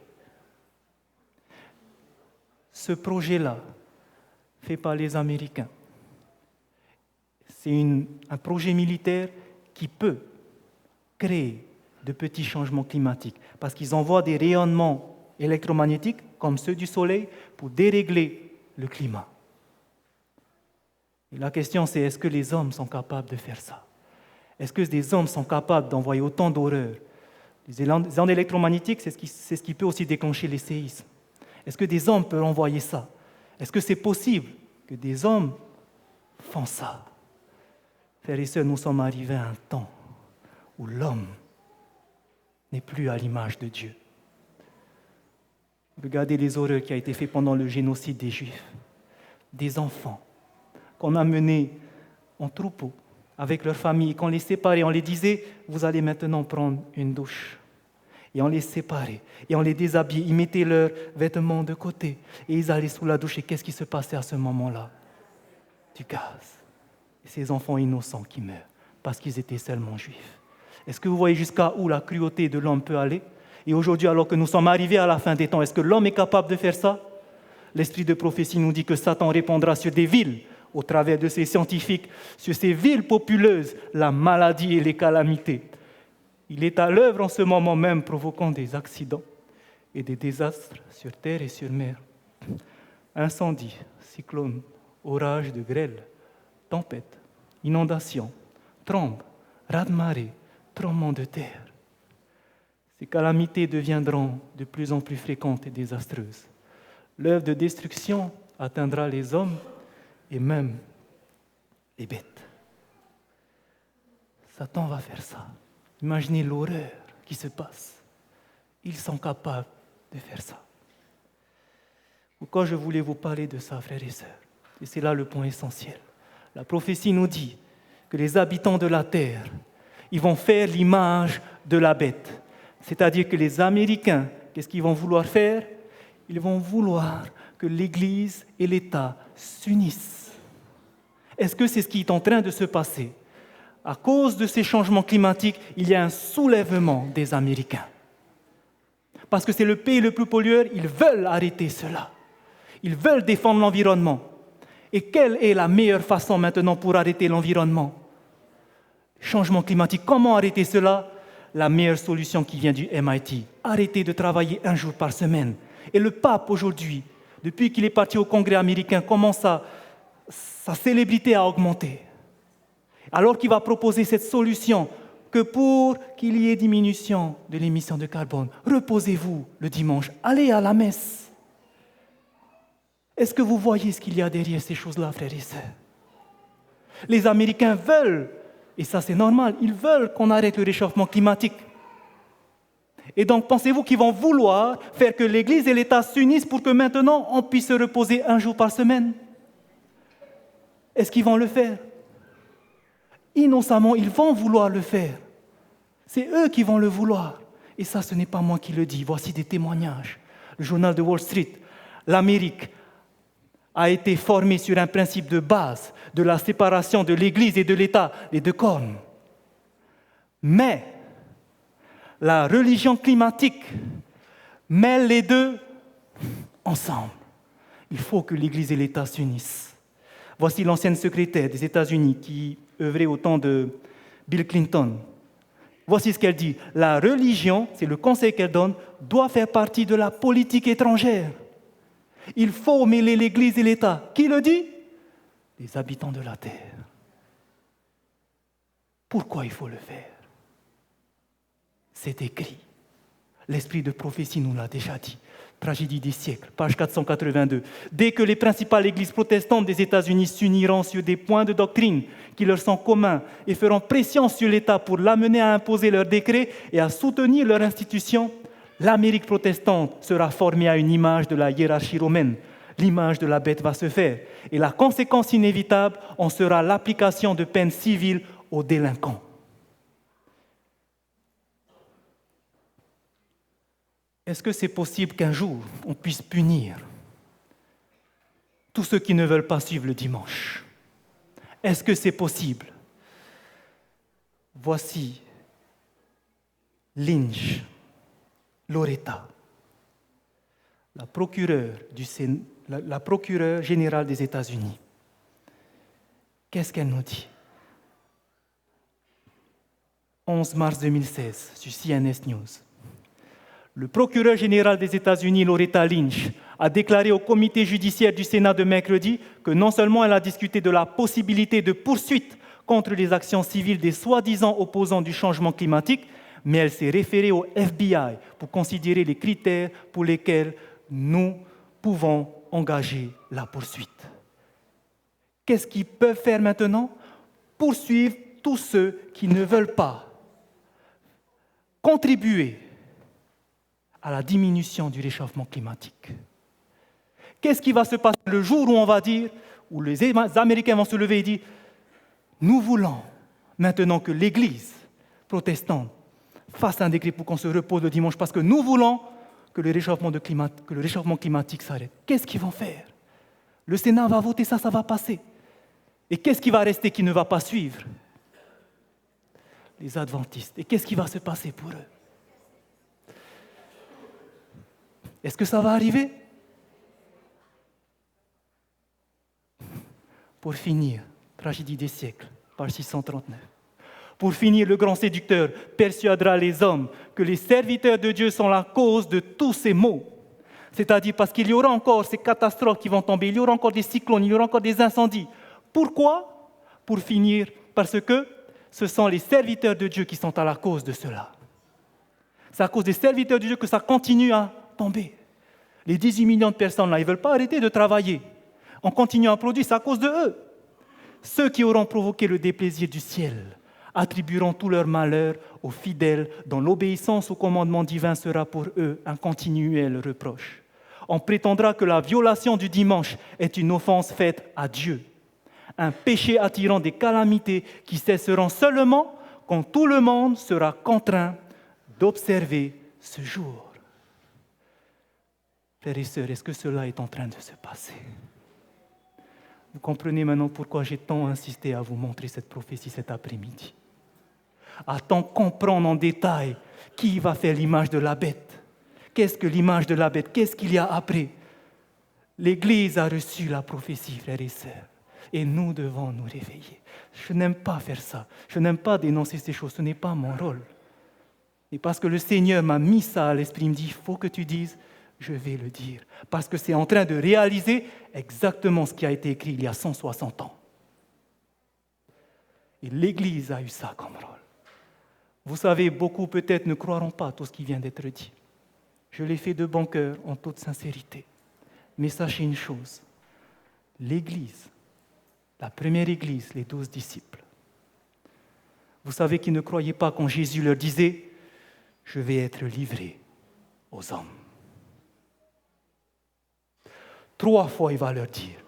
Ce projet-là, fait par les Américains, c'est un projet militaire qui peut créer de petits changements climatiques, parce qu'ils envoient des rayonnements électromagnétiques, comme ceux du Soleil, pour dérégler le climat. Et la question, c'est est-ce que les hommes sont capables de faire ça? Est-ce que des hommes sont capables d'envoyer autant d'horreurs? Les ondes électromagnétiques, c'est ce qui peut aussi déclencher les séismes. Est-ce que des hommes peuvent envoyer ça? Est-ce que c'est possible que des hommes font ça? Frères et sœurs, nous sommes arrivés à un temps où l'homme n'est plus à l'image de Dieu. Regardez les horreurs qui ont été faites pendant le génocide des Juifs. Des enfants qu'on a menés en troupeau avec leurs familles, qu'on les séparait, on les disait, vous allez maintenant prendre une douche. Et on les séparait, et on les déshabillait, ils mettaient leurs vêtements de côté, et ils allaient sous la douche, et qu'est-ce qui se passait à ce moment-là? Du gaz. Et ces enfants innocents qui meurent, parce qu'ils étaient seulement juifs. Est-ce que vous voyez jusqu'à où la cruauté de l'homme peut aller? Et aujourd'hui, alors que nous sommes arrivés à la fin des temps, est-ce que l'homme est capable de faire ça? L'esprit de prophétie nous dit que Satan répandra sur des villes, au travers de ces scientifiques, sur ces villes populeuses, la maladie et les calamités. Il est à l'œuvre en ce moment même, provoquant des accidents et des désastres sur terre et sur mer. Incendies, cyclones, orages de grêle, tempêtes, inondations, trombes, raz-de-marée, tremblements de terre. Ces calamités deviendront de plus en plus fréquentes et désastreuses. L'œuvre de destruction atteindra les hommes et même les bêtes. Satan va faire ça. Imaginez l'horreur qui se passe. Ils sont capables de faire ça. Pourquoi je voulais vous parler de ça, frères et sœurs? Et c'est là le point essentiel. La prophétie nous dit que les habitants de la terre, ils vont faire l'image de la bête. C'est-à-dire que les Américains, qu'est-ce qu'ils vont vouloir faire? Ils vont vouloir que l'Église et l'État s'unissent. Est-ce que c'est ce qui est en train de se passer? À cause de ces changements climatiques, il y a un soulèvement des Américains. Parce que c'est le pays le plus pollueur, ils veulent arrêter cela. Ils veulent défendre l'environnement. Et quelle est la meilleure façon maintenant pour arrêter l'environnement? Changement climatique, comment arrêter cela? La meilleure solution qui vient du MIT. Arrêter de travailler 1 jour par semaine. Et le pape aujourd'hui, depuis qu'il est parti au Congrès américain, commence sa célébrité à augmenter. Alors qu'il va proposer cette solution que pour qu'il y ait diminution de l'émission de carbone, reposez-vous le dimanche, allez à la messe. Est-ce que vous voyez ce qu'il y a derrière ces choses-là, frères et sœurs? Les Américains veulent, et ça c'est normal, ils veulent qu'on arrête le réchauffement climatique. Et donc pensez-vous qu'ils vont vouloir faire que l'Église et l'État s'unissent pour que maintenant on puisse se reposer 1 jour par semaine? Est-ce qu'ils vont le faire? Innocemment, ils vont vouloir le faire. C'est eux qui vont le vouloir. Et ça, ce n'est pas moi qui le dis. Voici des témoignages. Le journal de Wall Street. L'Amérique a été formée sur un principe de base de la séparation de l'Église et de l'État, les deux cornes. Mais la religion climatique mêle les deux ensemble. Il faut que l'Église et l'État s'unissent. Voici l'ancienne secrétaire des États-Unis qui œuvrait au temps de Bill Clinton. Voici ce qu'elle dit. La religion, c'est le conseil qu'elle donne, doit faire partie de la politique étrangère. Il faut mêler l'Église et l'État. Qui le dit? Les habitants de la terre. Pourquoi il faut le faire? C'est écrit. L'esprit de prophétie nous l'a déjà dit. Tragédie des siècles, page 482. Dès que les principales églises protestantes des États-Unis s'uniront sur des points de doctrine qui leur sont communs et feront pression sur l'État pour l'amener à imposer leurs décrets et à soutenir leurs institutions, l'Amérique protestante sera formée à une image de la hiérarchie romaine. L'image de la bête va se faire. Et la conséquence inévitable en sera l'application de peines civiles aux délinquants. Est-ce que c'est possible qu'un jour, on puisse punir tous ceux qui ne veulent pas suivre le dimanche? Est-ce que c'est possible? Voici Lynch, Loretta, la procureure générale des États-Unis. Qu'est-ce qu'elle nous dit? 11 mars 2016, sur CNS News. Le procureur général des États-Unis, Loretta Lynch, a déclaré au comité judiciaire du Sénat de mercredi que non seulement elle a discuté de la possibilité de poursuites contre les actions civiles des soi-disant opposants du changement climatique, mais elle s'est référée au FBI pour considérer les critères pour lesquels nous pouvons engager la poursuite. Qu'est-ce qu'ils peuvent faire maintenant? Poursuivre tous ceux qui ne veulent pas contribuer à la diminution du réchauffement climatique. Qu'est-ce qui va se passer le jour où on va dire, où les Américains vont se lever et dire « Nous voulons maintenant que l'Église protestante fasse un décret pour qu'on se repose le dimanche parce que nous voulons que le réchauffement climatique s'arrête. » Qu'est-ce qu'ils vont faire? Le Sénat va voter ça, ça va passer. Et qu'est-ce qui va rester qui ne va pas suivre? Les adventistes. Et qu'est-ce qui va se passer pour eux? Est-ce que ça va arriver? Pour finir, tragédie des siècles, page 639. Pour finir, le grand séducteur persuadera les hommes que les serviteurs de Dieu sont la cause de tous ces maux. C'est-à-dire parce qu'il y aura encore ces catastrophes qui vont tomber, il y aura encore des cyclones, il y aura encore des incendies. Pourquoi? Pour finir, parce que ce sont les serviteurs de Dieu qui sont à la cause de cela. C'est à cause des serviteurs de Dieu que ça continue à tomber. Les 18 millions de personnes là, ils ne veulent pas arrêter de travailler. On continue à produire, c'est à cause de eux. Ceux qui auront provoqué le déplaisir du ciel attribueront tout leur malheur aux fidèles dont l'obéissance au commandement divin sera pour eux un continuel reproche. On prétendra que la violation du dimanche est une offense faite à Dieu, un péché attirant des calamités qui cesseront seulement quand tout le monde sera contraint d'observer ce jour. Frères et sœurs, est-ce que cela est en train de se passer? Vous comprenez maintenant pourquoi j'ai tant insisté à vous montrer cette prophétie cet après-midi. À tant comprendre en détail qui va faire l'image de la bête. Qu'est-ce que l'image de la bête? Qu'est-ce qu'il y a après? L'Église a reçu la prophétie, frères et sœurs, et nous devons nous réveiller. Je n'aime pas faire ça. Je n'aime pas dénoncer ces choses. Ce n'est pas mon rôle. Et parce que le Seigneur m'a mis ça à l'esprit, il me dit, il faut que tu dises, je vais le dire. Parce que c'est en train de réaliser exactement ce qui a été écrit il y a 160 ans. Et l'Église a eu ça comme rôle. Vous savez, beaucoup peut-être ne croiront pas à tout ce qui vient d'être dit. Je l'ai fait de bon cœur, en toute sincérité. Mais sachez une chose, l'Église, la première Église, les 12 disciples, vous savez qu'ils ne croyaient pas quand Jésus leur disait « Je vais être livré aux hommes ». 3 fois, il va leur dire.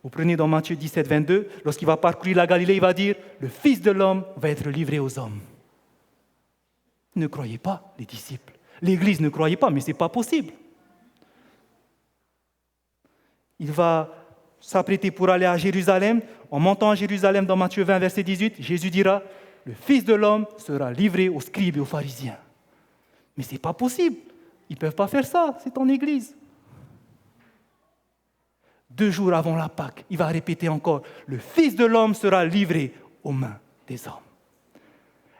Vous prenez dans Matthieu 17, 22, lorsqu'il va parcourir la Galilée, il va dire « Le Fils de l'homme va être livré aux hommes ». Ils ne croyaient pas, les disciples. L'Église ne croyait pas, mais ce n'est pas possible. Il va s'apprêter pour aller à Jérusalem. En montant à Jérusalem, dans Matthieu 20, verset 18, Jésus dira « Le Fils de l'homme sera livré aux scribes et aux pharisiens ». Mais ce n'est pas possible. Ils ne peuvent pas faire ça, c'est en Église. 2 jours avant la Pâque, il va répéter encore « Le Fils de l'homme sera livré aux mains des hommes ».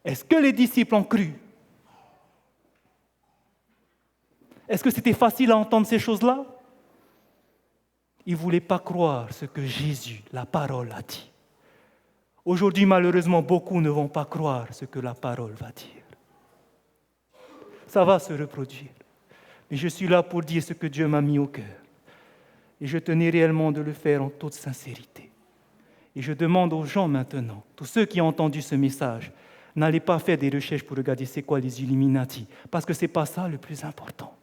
Est-ce que les disciples ont cru? Est-ce que c'était facile à entendre ces choses-là? Ils ne voulaient pas croire ce que Jésus, la parole, a dit. Aujourd'hui, malheureusement, beaucoup ne vont pas croire ce que la parole va dire. Ça va se reproduire. Mais je suis là pour dire ce que Dieu m'a mis au cœur. Et je tenais réellement de le faire en toute sincérité. Et je demande aux gens maintenant, tous ceux qui ont entendu ce message, n'allez pas faire des recherches pour regarder c'est quoi les Illuminati, parce que ce n'est pas ça le plus important.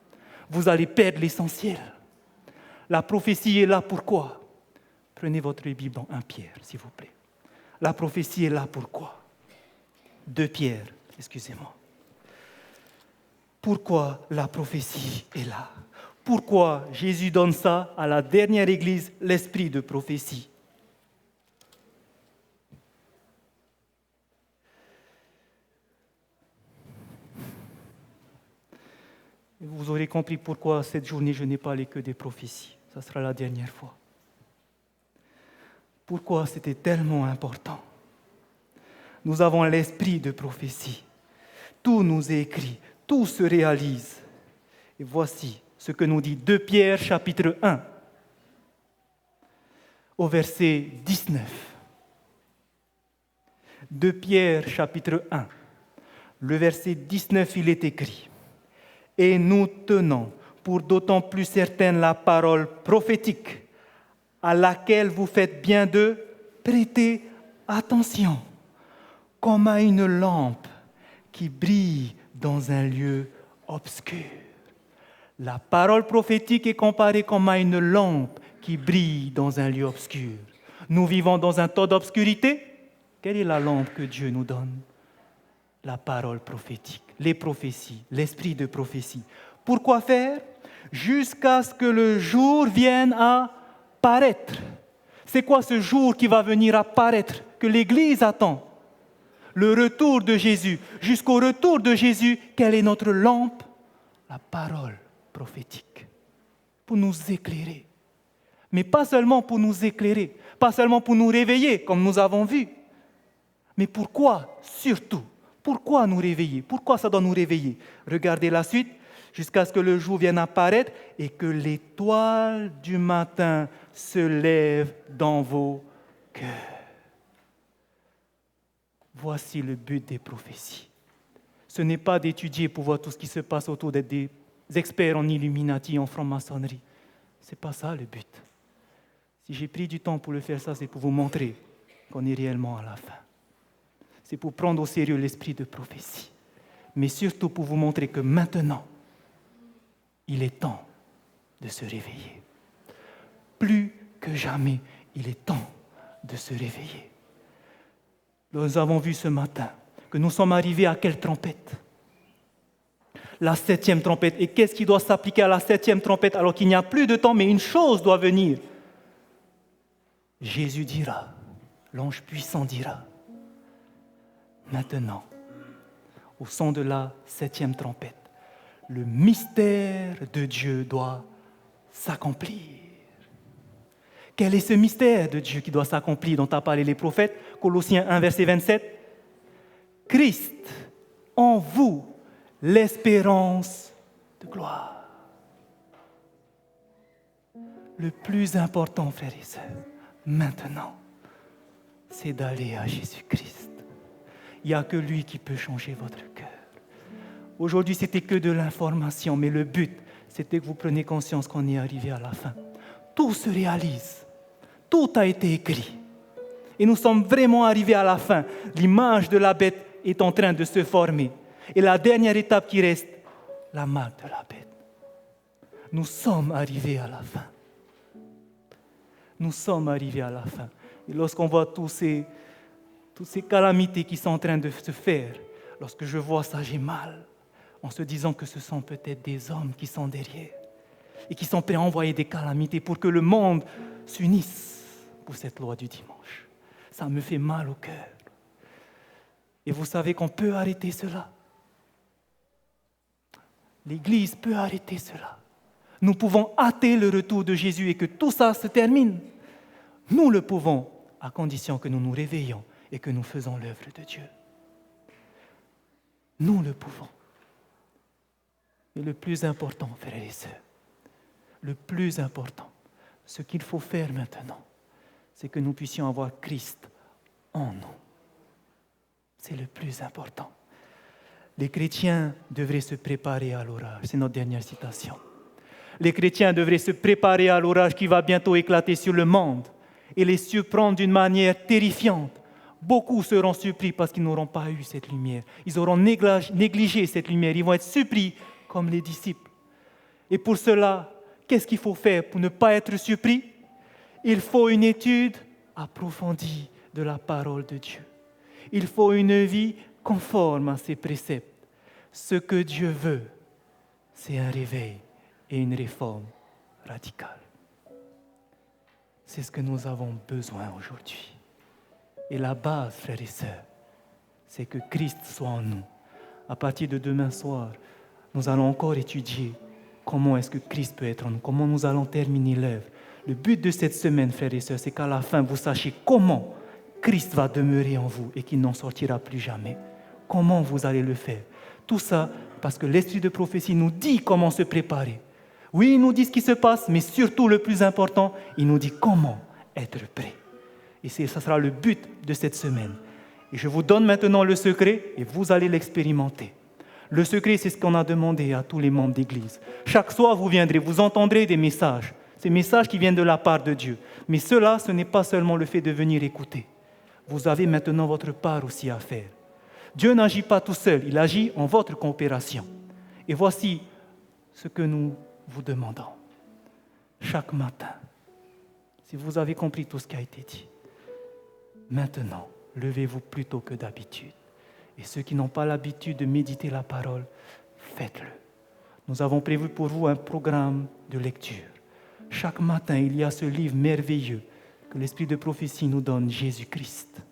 Vous allez perdre l'essentiel. La prophétie est là pourquoi? Prenez votre Bible dans 1 Pierre, s'il vous plaît. La prophétie est là pourquoi? 2 Pierre, excusez-moi. Pourquoi la prophétie est là? Pourquoi Jésus donne ça à la dernière Église, l'esprit de prophétie? Vous aurez compris pourquoi cette journée, je n'ai parlé que des prophéties. Ça sera la dernière fois. Pourquoi c'était tellement important? Nous avons l'esprit de prophétie. Tout nous est écrit, tout se réalise. Et voici ce que nous dit 2 Pierre, chapitre 1, au verset 19. 2 Pierre, chapitre 1, le verset 19, il est écrit « Et nous tenons pour d'autant plus certaine la parole prophétique à laquelle vous faites bien de prêter attention, comme à une lampe qui brille dans un lieu obscur. » La parole prophétique est comparée comme à une lampe qui brille dans un lieu obscur. Nous vivons dans un temps d'obscurité. Quelle est la lampe que Dieu nous donne? La parole prophétique, les prophéties, l'esprit de prophétie. Pourquoi faire? Jusqu'à ce que le jour vienne à paraître. C'est quoi ce jour qui va venir à paraître, que l'Église attend? Le retour de Jésus. Jusqu'au retour de Jésus, quelle est notre lampe? La parole prophétique. Pour nous éclairer. Mais pas seulement pour nous éclairer, pas seulement pour nous réveiller, comme nous avons vu. Mais pourquoi, surtout, pourquoi nous réveiller? Pourquoi ça doit nous réveiller? Regardez la suite. Jusqu'à ce que le jour vienne apparaître et que l'étoile du matin se lève dans vos cœurs. Voici le but des prophéties. Ce n'est pas d'étudier pour voir tout ce qui se passe autour, d'être des experts en Illuminati, en franc-maçonnerie. Ce n'est pas ça le but. Si j'ai pris du temps pour le faire, ça, c'est pour vous montrer qu'on est réellement à la fin. C'est pour prendre au sérieux l'esprit de prophétie. Mais surtout pour vous montrer que maintenant, il est temps de se réveiller. Plus que jamais, il est temps de se réveiller. Nous avons vu ce matin que nous sommes arrivés à quelle trompette? La 7e trompette. Et qu'est-ce qui doit s'appliquer à la 7e trompette alors qu'il n'y a plus de temps, mais une chose doit venir. Jésus dira, l'ange puissant dira, maintenant, au son de la 7e trompette, le mystère de Dieu doit s'accomplir. Quel est ce mystère de Dieu qui doit s'accomplir dont a parlé les prophètes? Colossiens 1, verset 27. Christ, en vous, l'espérance de gloire. Le plus important, frères et sœurs, maintenant, c'est d'aller à Jésus-Christ. Il n'y a que lui qui peut changer votre cœur. Aujourd'hui, c'était que de l'information, mais le but, c'était que vous preniez conscience qu'on est arrivé à la fin. Tout se réalise. Tout a été écrit. Et nous sommes vraiment arrivés à la fin. L'image de la bête est en train de se former. Et la dernière étape qui reste, la marque de la bête. Nous sommes arrivés à la fin. Nous sommes arrivés à la fin. Et lorsqu'on voit toutes ces calamités qui sont en train de se faire, lorsque je vois ça, j'ai mal, en se disant que ce sont peut-être des hommes qui sont derrière et qui sont prêts à envoyer des calamités pour que le monde s'unisse pour cette loi du dimanche. Ça me fait mal au cœur. Et vous savez qu'on peut arrêter cela. L'Église peut arrêter cela. Nous pouvons hâter le retour de Jésus et que tout ça se termine. Nous le pouvons, à condition que nous nous réveillons et que nous faisons l'œuvre de Dieu. Nous le pouvons. Et le plus important, frères et sœurs, le plus important, ce qu'il faut faire maintenant, c'est que nous puissions avoir Christ en nous. C'est le plus important. Les chrétiens devraient se préparer à l'orage. C'est notre dernière citation. Les chrétiens devraient se préparer à l'orage qui va bientôt éclater sur le monde et les surprendre d'une manière terrifiante. Beaucoup seront surpris parce qu'ils n'auront pas eu cette lumière. Ils auront négligé cette lumière. Ils vont être surpris comme les disciples. Et pour cela, qu'est-ce qu'il faut faire pour ne pas être surpris? Il faut une étude approfondie de la parole de Dieu. Il faut une vie conforme à ses préceptes. Ce que Dieu veut, c'est un réveil et une réforme radicale. C'est ce que nous avons besoin aujourd'hui. Et la base, frères et sœurs, c'est que Christ soit en nous. À partir de demain soir, nous allons encore étudier comment est-ce que Christ peut être en nous, comment nous allons terminer l'œuvre. Le but de cette semaine, frères et sœurs, c'est qu'à la fin, vous sachiez comment Christ va demeurer en vous et qu'il n'en sortira plus jamais. Comment vous allez le faire? Tout ça parce que l'esprit de prophétie nous dit comment se préparer. Oui, il nous dit ce qui se passe, mais surtout le plus important, il nous dit comment être prêt. Et ça sera le but de cette semaine. Et je vous donne maintenant le secret et vous allez l'expérimenter. Le secret, c'est ce qu'on a demandé à tous les membres d'Église. Chaque soir, vous viendrez, vous entendrez des messages. Ces messages qui viennent de la part de Dieu. Mais cela, ce n'est pas seulement le fait de venir écouter. Vous avez maintenant votre part aussi à faire. Dieu n'agit pas tout seul, il agit en votre coopération. Et voici ce que nous vous demandons. Chaque matin, si vous avez compris tout ce qui a été dit, maintenant, levez-vous plus tôt que d'habitude. Et ceux qui n'ont pas l'habitude de méditer la parole, faites-le. Nous avons prévu pour vous un programme de lecture. Chaque matin, il y a ce livre merveilleux que l'Esprit de prophétie nous donne, Jésus-Christ.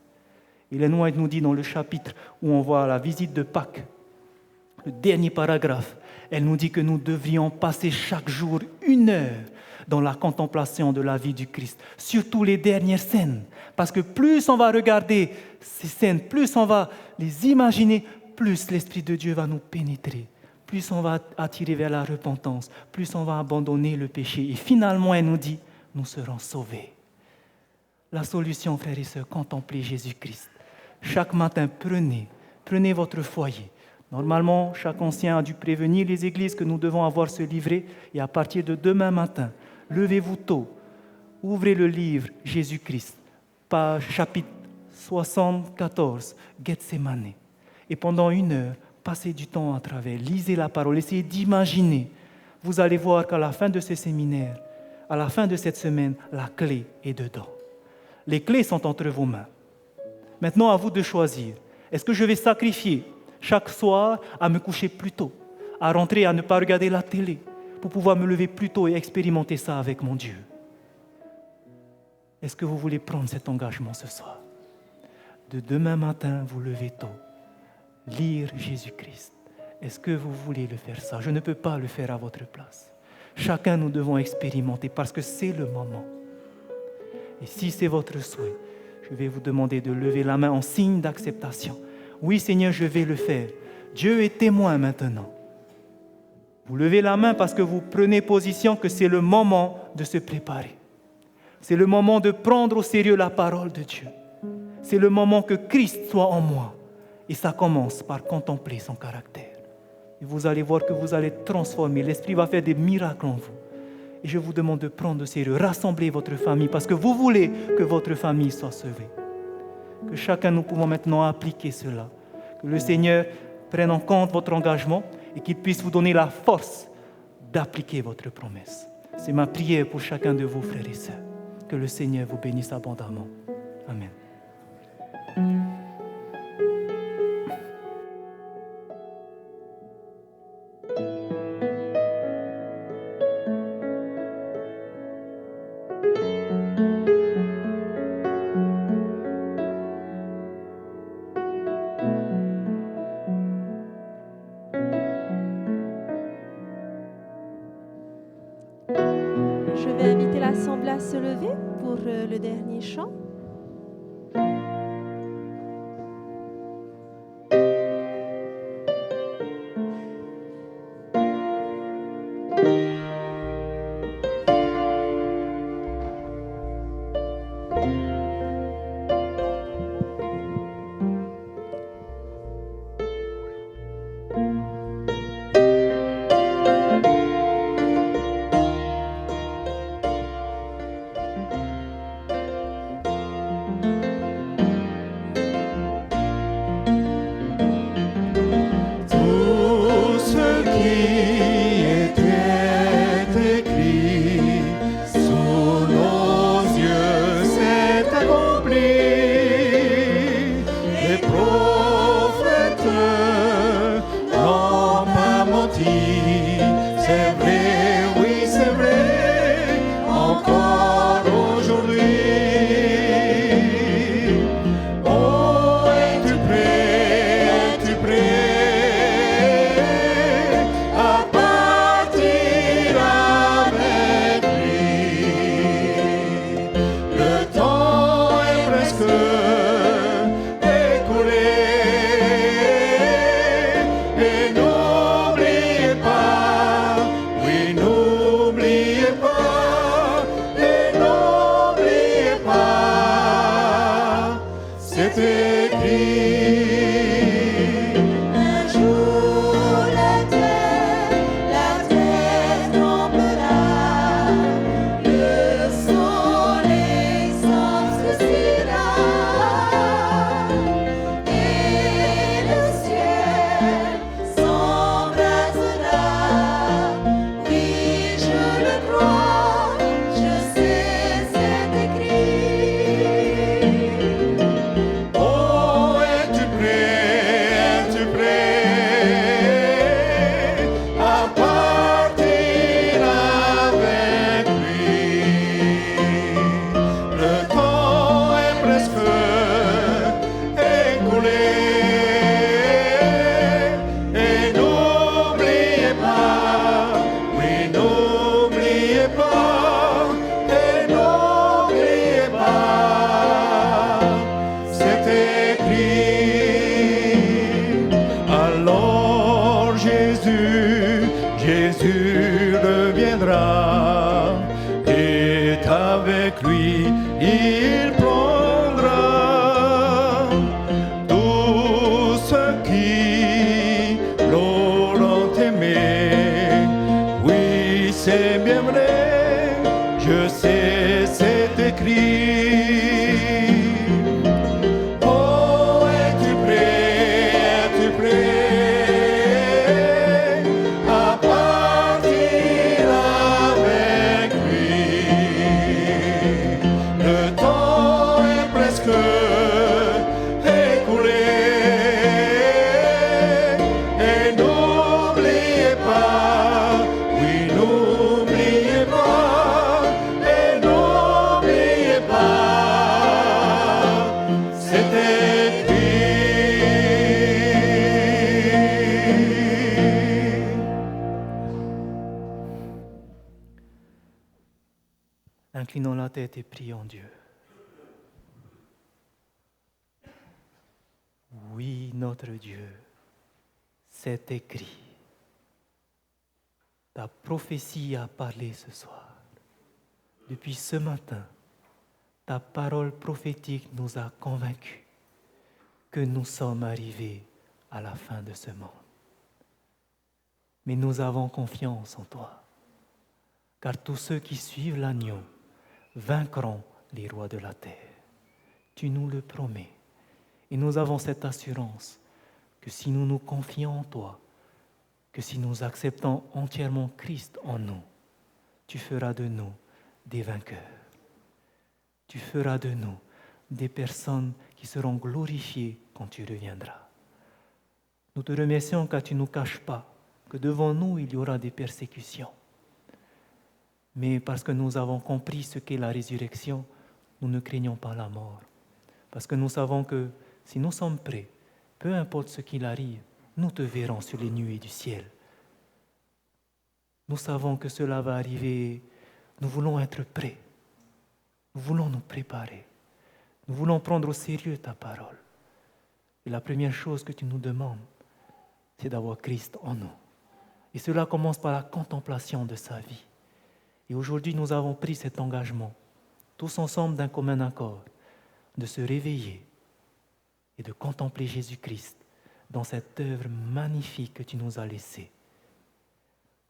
Ellen White nous dit dans le chapitre où on voit la visite de Pâques, le dernier paragraphe, elle nous dit que nous devrions passer chaque jour 1 heure dans la contemplation de la vie du Christ, surtout les dernières scènes, parce que plus on va regarder ces scènes, plus on va les imaginer, plus l'Esprit de Dieu va nous pénétrer, plus on va attirer vers la repentance, plus on va abandonner le péché. Et finalement, elle nous dit, nous serons sauvés. La solution, frères et sœurs, contemplez Jésus-Christ. Chaque matin, prenez votre foyer. Normalement, chaque ancien a dû prévenir les églises que nous devons avoir ce livret. Et à partir de demain matin, levez-vous tôt, ouvrez le livre Jésus-Christ, page chapitre 74, Gethsémane. Et pendant 1 heure, passez du temps à travers, lisez la parole, essayez d'imaginer. Vous allez voir qu'à la fin de ce séminaire, à la fin de cette semaine, la clé est dedans. Les clés sont entre vos mains. Maintenant, à vous de choisir. Est-ce que je vais sacrifier chaque soir à me coucher plus tôt, à rentrer, à ne pas regarder la télé, pour pouvoir me lever plus tôt et expérimenter ça avec mon Dieu. Est-ce que vous voulez prendre cet engagement ce soir? De demain matin, vous lever tôt, lire Jésus-Christ. Est-ce que vous voulez le faire ça? Je ne peux pas le faire à votre place. Chacun, nous devons expérimenter parce que c'est le moment. Et si c'est votre souhait, je vais vous demander de lever la main en signe d'acceptation. Oui, Seigneur, je vais le faire. Dieu est témoin maintenant. Vous levez la main parce que vous prenez position que c'est le moment de se préparer. C'est le moment de prendre au sérieux la parole de Dieu. C'est le moment que Christ soit en moi. Et ça commence par contempler son caractère. Et vous allez voir que vous allez transformer. L'Esprit va faire des miracles en vous. Et je vous demande de prendre au sérieux, rassembler votre famille parce que vous voulez que votre famille soit sauvée. Que chacun nous pouvons maintenant appliquer cela. Que le Seigneur prenne en compte votre engagement et qu'il puisse vous donner la force d'appliquer votre promesse. C'est ma prière pour chacun de vous, frères et sœurs. Que le Seigneur vous bénisse abondamment. Amen. Je vais inviter l'Assemblée à se lever pour le dernier chant. Jésus reviendra et avec lui il prendra tous ceux qui l'auront aimé. Oui, c'est bien vrai, je sais, c'est écrit. Écoulé et n'oubliez la tête et prions Dieu. Oui, notre Dieu, c'est écrit. Ta prophétie a parlé ce soir. Depuis ce matin, ta parole prophétique nous a convaincus que nous sommes arrivés à la fin de ce monde. Mais nous avons confiance en toi, car tous ceux qui suivent l'agneau vaincront les rois de la terre. Tu nous le promets, et nous avons cette assurance que si nous nous confions en toi, que si nous acceptons entièrement Christ en nous, tu feras de nous des vainqueurs. Tu feras de nous des personnes qui seront glorifiées quand tu reviendras. Nous te remercions car tu ne nous caches pas que devant nous il y aura des persécutions. Mais parce que nous avons compris ce qu'est la résurrection, nous ne craignons pas la mort. Parce que nous savons que si nous sommes prêts, peu importe ce qu'il arrive, nous te verrons sur les nuées du ciel. Nous savons que cela va arriver. Nous voulons être prêts. Nous voulons nous préparer. Nous voulons prendre au sérieux ta parole. Et la première chose que tu nous demandes, c'est d'avoir Christ en nous. Et cela commence par la contemplation de sa vie. Et aujourd'hui, nous avons pris cet engagement, tous ensemble d'un commun accord, de se réveiller et de contempler Jésus-Christ dans cette œuvre magnifique que tu nous as laissée.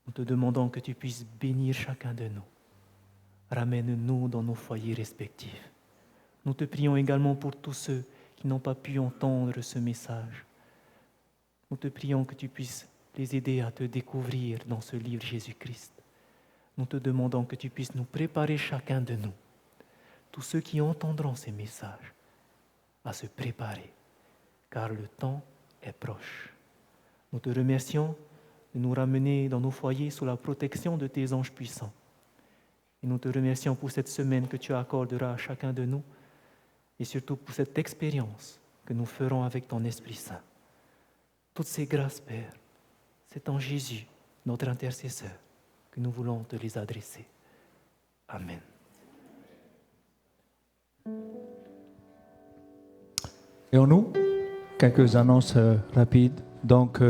Nous te demandons que tu puisses bénir chacun de nous. Ramène-nous dans nos foyers respectifs. Nous te prions également pour tous ceux qui n'ont pas pu entendre ce message. Nous te prions que tu puisses les aider à te découvrir dans ce livre Jésus-Christ. Nous te demandons que tu puisses nous préparer chacun de nous, tous ceux qui entendront ces messages, à se préparer, car le temps est proche. Nous te remercions de nous ramener dans nos foyers sous la protection de tes anges puissants. Et nous te remercions pour cette semaine que tu accorderas à chacun de nous et surtout pour cette expérience que nous ferons avec ton Esprit Saint. Toutes ces grâces, Père, c'est en Jésus, notre intercesseur, que nous voulons te les adresser. Amen. Et en nous, quelques annonces rapides. Donc,